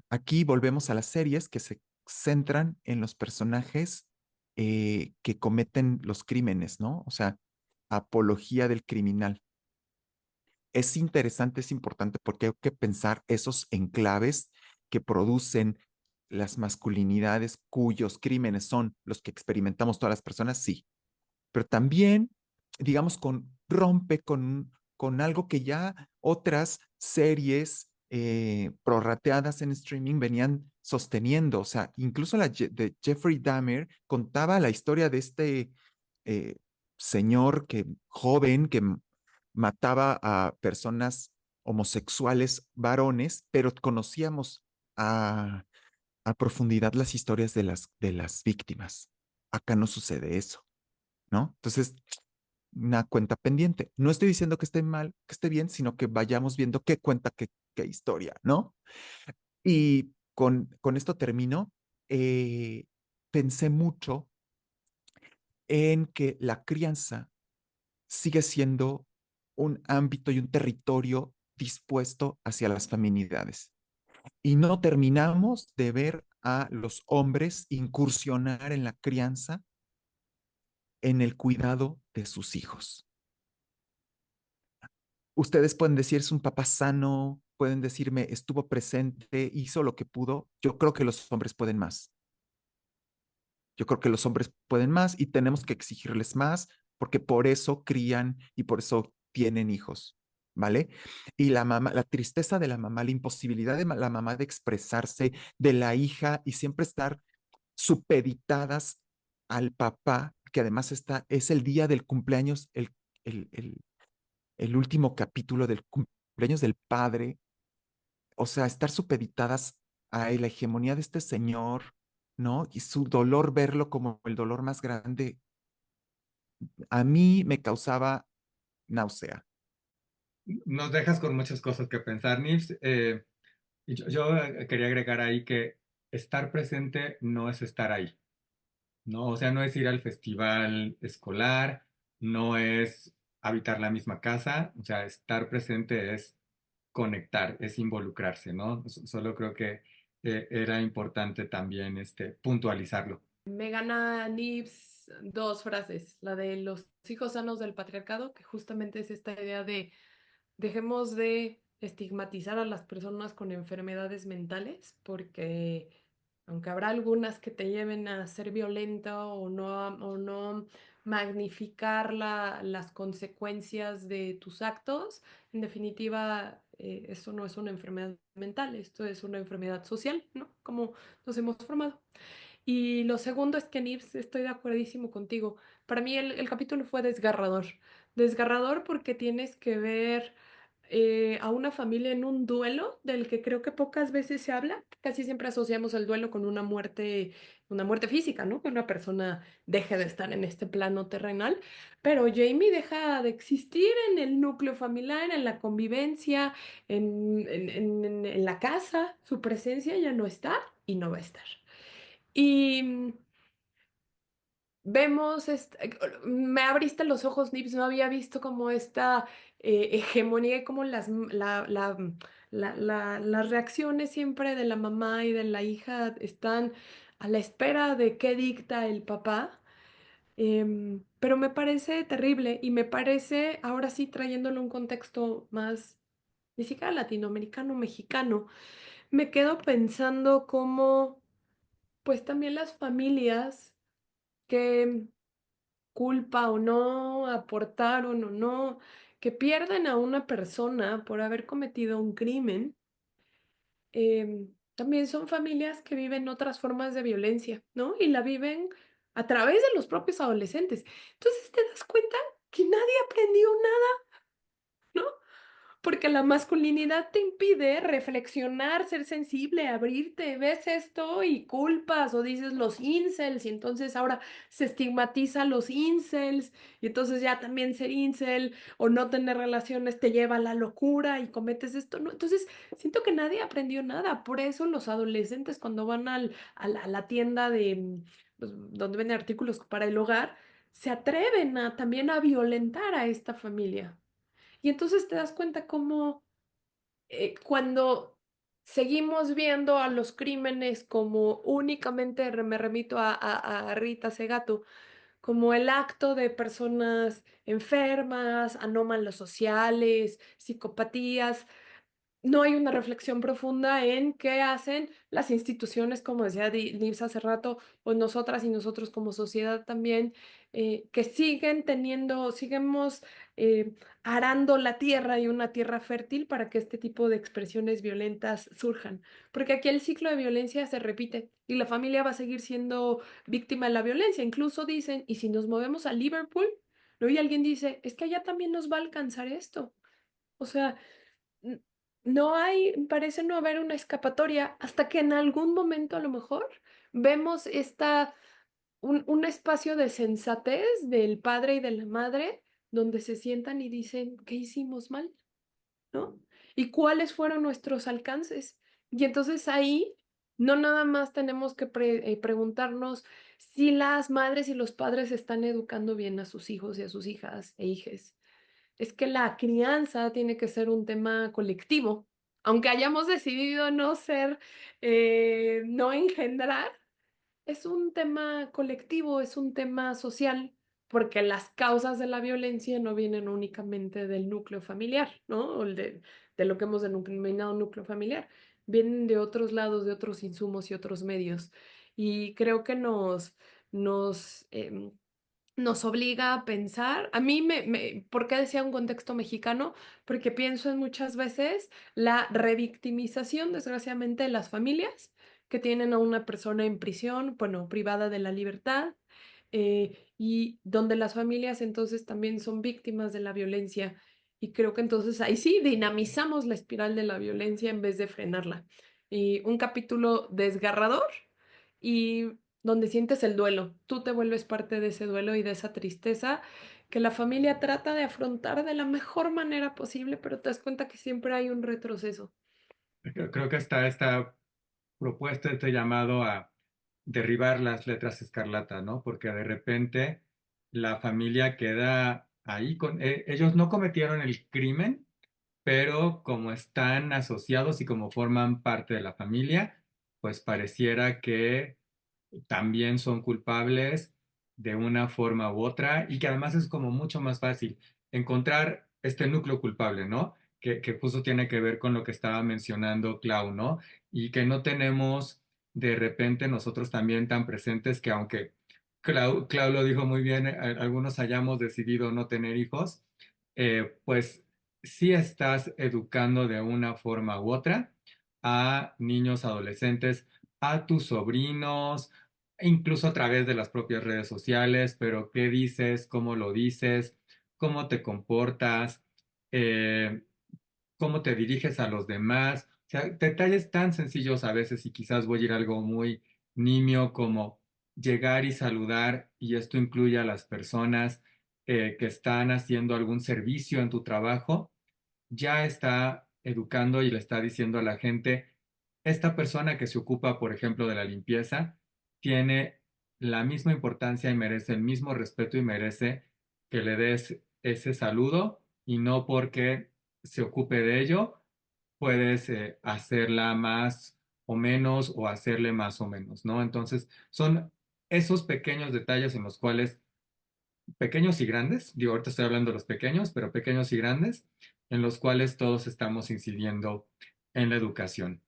Aquí volvemos a las series que se centran en los personajes que cometen los crímenes, ¿no? O sea, apología del criminal. Es interesante, es importante porque hay que pensar esos enclaves que producen las masculinidades cuyos crímenes son los que experimentamos todas las personas, sí, pero también, digamos, rompe con algo que ya otras series prorrateadas en streaming venían sosteniendo. O sea, incluso de Jeffrey Dahmer contaba la historia de este eh, señor joven que mataba a personas homosexuales varones, pero conocíamos a, a profundidad las historias de las víctimas. Acá no sucede eso. ¿No? Entonces, una cuenta pendiente. No estoy diciendo que esté mal, que esté bien, sino que vayamos viendo qué cuenta, qué historia, ¿no? Y con esto termino. Pensé mucho en que la crianza sigue siendo un ámbito y un territorio dispuesto hacia las feminidades. Y no terminamos de ver a los hombres incursionar en la crianza, en el cuidado de sus hijos. Ustedes pueden decir es un papá sano, pueden decirme estuvo presente, hizo lo que pudo. Yo creo que los hombres pueden más. Yo creo que los hombres pueden más y tenemos que exigirles más porque por eso crían y por eso tienen hijos, ¿vale? Y la mamá, la tristeza de la mamá, la imposibilidad de la mamá de expresarse, de la hija y siempre estar supeditadas al papá, que además es el día del cumpleaños, el, el, el último capítulo del cumpleaños del padre, o sea, estar supeditadas a la hegemonía de este señor, ¿no? Y su dolor, verlo como el dolor más grande, a mí me causaba náusea. Nos dejas con muchas cosas que pensar, Nils. Y yo quería agregar ahí que estar presente no es estar ahí, ¿no? O sea, no es ir al festival escolar, no es habitar la misma casa, o sea, estar presente es conectar, es involucrarse, ¿no? Solo creo que era importante también puntualizarlo. Me gana Nibs dos frases, la de los hijos sanos del patriarcado, que justamente es esta idea de dejemos de estigmatizar a las personas con enfermedades mentales, porque aunque habrá algunas que te lleven a ser violenta o no magnificar las consecuencias de tus actos, en definitiva, esto no es una enfermedad mental, esto es una enfermedad social, ¿no? Como nos hemos formado. Y lo segundo es que Nibs, estoy de acuerdísimo contigo. Para mí el capítulo fue desgarrador. Desgarrador porque tienes que ver a una familia en un duelo del que creo que pocas veces se habla. Casi siempre asociamos el duelo con una muerte física, ¿no? Que una persona deje de estar en este plano terrenal. Pero Jamie deja de existir en el núcleo familiar, en la convivencia, en la casa. Su presencia ya no está y no va a estar. Y vemos, me abriste los ojos, Nips, no había visto como esta hegemonía y como las reacciones siempre de la mamá y de la hija están a la espera de qué dicta el papá. Pero me parece terrible y me parece, ahora sí, trayéndolo a un contexto más, ni siquiera latinoamericano, mexicano, me quedo pensando cómo, pues también las familias que culpa o no, aportaron o no, que pierden a una persona por haber cometido un crimen, también son familias que viven otras formas de violencia, ¿no? Y la viven a través de los propios adolescentes. Entonces te das cuenta que nadie aprendió nada, ¿no? Porque la masculinidad te impide reflexionar, ser sensible, abrirte, ves esto y culpas o dices los incels y entonces ahora se estigmatiza a los incels y entonces ya también ser incel o no tener relaciones te lleva a la locura y cometes esto, ¿no? Entonces siento que nadie aprendió nada, por eso los adolescentes cuando van a la tienda de, pues, donde venden artículos para el hogar, se atreven a también a violentar a esta familia. Y entonces te das cuenta cómo cuando seguimos viendo a los crímenes como únicamente, me remito a Rita Segato, como el acto de personas enfermas, anómalos sociales, psicopatías, no hay una reflexión profunda en qué hacen las instituciones, como decía Nibs hace rato, o nosotras y nosotros como sociedad también, que siguen teniendo, seguimos eh, arando la tierra y una tierra fértil para que este tipo de expresiones violentas surjan. Porque aquí el ciclo de violencia se repite y la familia va a seguir siendo víctima de la violencia. Incluso dicen, y si nos movemos a Liverpool, ¿no? Y alguien dice, es que allá también nos va a alcanzar esto. O sea, n- no hay, parece no haber una escapatoria hasta que en algún momento a lo mejor vemos un espacio de sensatez del padre y de la madre donde se sientan y dicen, ¿qué hicimos mal? ¿No? ¿Y cuáles fueron nuestros alcances? Y entonces ahí no nada más tenemos que preguntarnos si las madres y los padres están educando bien a sus hijos y a sus hijas e hijes, es que la crianza tiene que ser un tema colectivo. Aunque hayamos decidido no ser, no engendrar, es un tema colectivo, es un tema social, porque las causas de la violencia no vienen únicamente del núcleo familiar, ¿no? O de lo que hemos denominado núcleo familiar, vienen de otros lados, de otros insumos y otros medios. Y creo que nos nos obliga a pensar. A mí ¿por qué decía un contexto mexicano? Porque pienso en muchas veces la revictimización, desgraciadamente, de las familias que tienen a una persona en prisión, bueno, privada de la libertad, y donde las familias entonces también son víctimas de la violencia. Y creo que entonces ahí sí dinamizamos la espiral de la violencia en vez de frenarla. Y un capítulo desgarrador y donde sientes el duelo. Tú te vuelves parte de ese duelo y de esa tristeza que la familia trata de afrontar de la mejor manera posible, pero te das cuenta que siempre hay un retroceso. Creo que está esta propuesta, este llamado a derribar las letras escarlata, ¿no? Porque de repente la familia queda ahí con... ellos no cometieron el crimen, pero como están asociados y como forman parte de la familia, pues pareciera que también son culpables de una forma u otra y que además es como mucho más fácil encontrar este núcleo culpable, ¿no? Que justo tiene que ver con lo que estaba mencionando Clau, ¿no? Y que no tenemos de repente nosotros también tan presentes que aunque Clau lo dijo muy bien, algunos hayamos decidido no tener hijos, pues sí estás educando de una forma u otra a niños, adolescentes, a tus sobrinos, incluso a través de las propias redes sociales, pero qué dices, cómo lo dices, cómo te comportas, eh, cómo te diriges a los demás. O sea, detalles tan sencillos a veces y quizás voy a ir a algo muy nimio como llegar y saludar y esto incluye a las personas que están haciendo algún servicio en tu trabajo, ya está educando y le está diciendo a la gente, esta persona que se ocupa, por ejemplo, de la limpieza, tiene la misma importancia y merece el mismo respeto y merece que le des ese saludo y no porque se ocupe de ello, puedes hacerla más o menos o hacerle más o menos, ¿no? Entonces, son esos pequeños detalles en los cuales, pequeños y grandes, digo, ahorita estoy hablando de los pequeños, pero pequeños y grandes, en los cuales todos estamos incidiendo en la educación.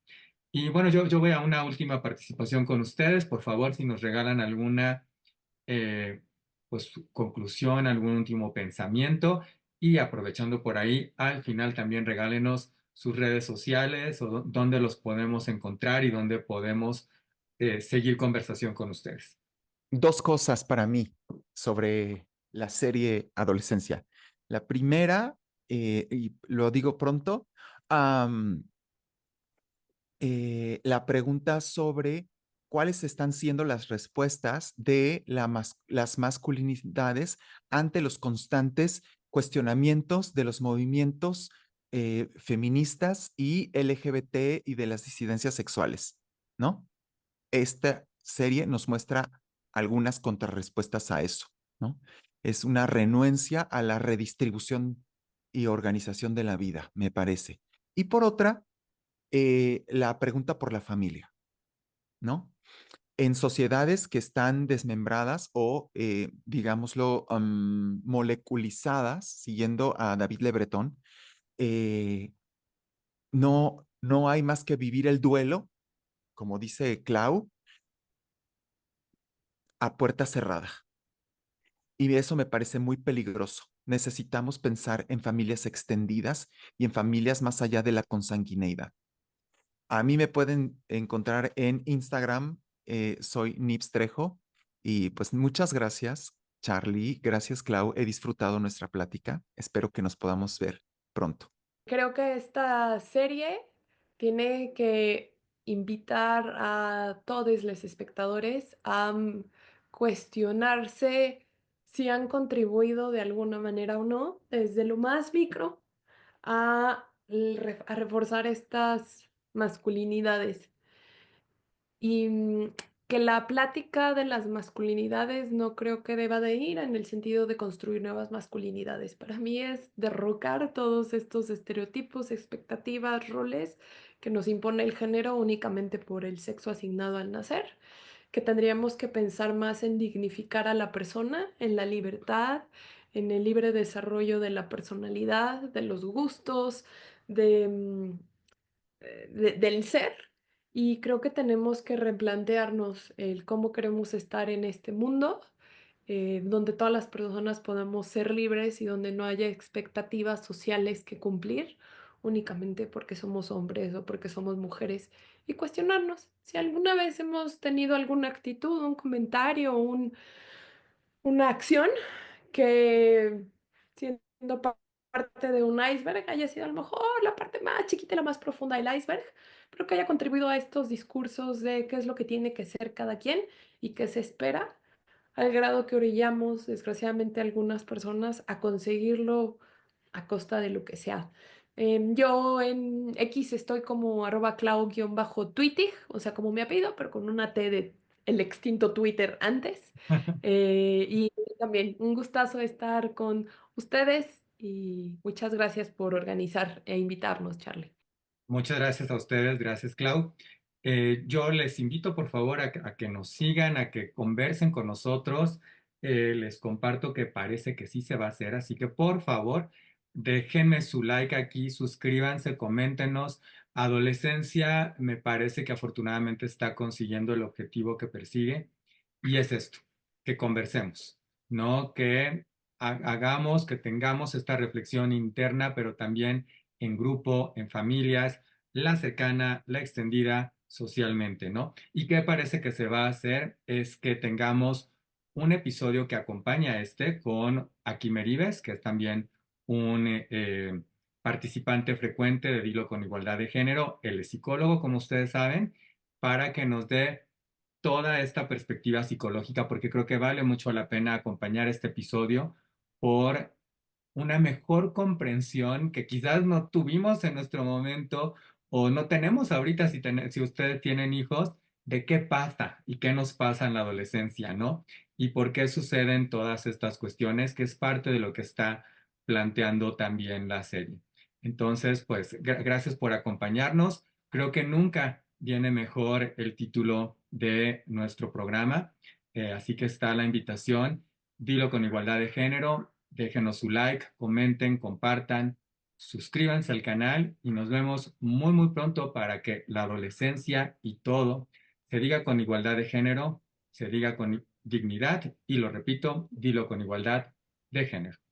Y bueno, yo voy a una última participación con ustedes. Por favor, si nos regalan alguna eh, pues, conclusión, algún último pensamiento. Y aprovechando por ahí, al final también regálenos sus redes sociales o dónde los podemos encontrar y dónde podemos seguir conversación con ustedes. Dos cosas para mí sobre la serie Adolescencia. La primera, y lo digo pronto, am, la pregunta sobre cuáles están siendo las respuestas de las masculinidades ante los constantes cuestionamientos de los movimientos feministas y LGBT y de las disidencias sexuales, ¿no? Esta serie nos muestra algunas contrarrespuestas a eso, ¿no? Es una renuencia a la redistribución y organización de la vida, me parece. Y por otra, la pregunta por la familia, ¿no? En sociedades que están desmembradas o, digámoslo, moleculizadas, siguiendo a David Le Breton, eh, no hay más que vivir el duelo, como dice Clau, a puerta cerrada. Y eso me parece muy peligroso. Necesitamos pensar en familias extendidas y en familias más allá de la consanguineidad. A mí me pueden encontrar en Instagram, soy Nips Trejo. Y pues muchas gracias, Charlie. Gracias, Clau. He disfrutado nuestra plática. Espero que nos podamos ver pronto. Creo que esta serie tiene que invitar a todos los espectadores a cuestionarse si han contribuido de alguna manera o no, desde lo más micro a reforzar estas masculinidades. Y que la plática de las masculinidades no creo que deba de ir en el sentido de construir nuevas masculinidades. Para mí es derrocar todos estos estereotipos, expectativas, roles que nos impone el género únicamente por el sexo asignado al nacer, que tendríamos que pensar más en dignificar a la persona, en la libertad, en el libre desarrollo de la personalidad, de los gustos, de del ser. Y creo que tenemos que replantearnos el cómo queremos estar en este mundo, donde todas las personas podamos ser libres y donde no haya expectativas sociales que cumplir únicamente porque somos hombres o porque somos mujeres, y cuestionarnos si alguna vez hemos tenido alguna actitud, un comentario, una acción que, siendo parte de un iceberg, haya sido a lo mejor la parte más chiquita y la más profunda del iceberg, pero que haya contribuido a estos discursos de qué es lo que tiene que ser cada quien y qué se espera, al grado que orillamos, desgraciadamente, a algunas personas a conseguirlo a costa de lo que sea. Yo en X estoy como @clau_twittig, o sea, como mi apellido, pero con una T de el extinto Twitter antes. Y también un gustazo estar con ustedes y muchas gracias por organizar e invitarnos, Charlie. Muchas gracias a ustedes, gracias Clau. Yo les invito por favor a que nos sigan, a que conversen con nosotros. Les comparto que parece que sí se va a hacer, así que por favor déjenme su like aquí, suscríbanse, coméntenos. Adolescencia me parece que afortunadamente está consiguiendo el objetivo que persigue y es esto, que conversemos, ¿no? Que hagamos, que tengamos esta reflexión interna, pero también en grupo, en familias, la cercana, la extendida, socialmente, ¿no? Y qué parece que se va a hacer es que tengamos un episodio que acompaña a este con Aki Meribes, que es también un participante frecuente de Dilo con Igualdad de Género. Él es psicólogo, como ustedes saben, para que nos dé toda esta perspectiva psicológica, porque creo que vale mucho la pena acompañar este episodio por una mejor comprensión que quizás no tuvimos en nuestro momento o no tenemos ahorita si ustedes tienen hijos, de qué pasa y qué nos pasa en la adolescencia, ¿no? Y por qué suceden todas estas cuestiones, que es parte de lo que está planteando también la serie. Entonces, pues, gracias por acompañarnos. Creo que nunca viene mejor el título de nuestro programa. Así que está la invitación. Dilo con igualdad de género. Déjenos su like, comenten, compartan, suscríbanse al canal y nos vemos muy, muy pronto para que la adolescencia y todo se diga con igualdad de género, se diga con dignidad y lo repito, dilo con igualdad de género.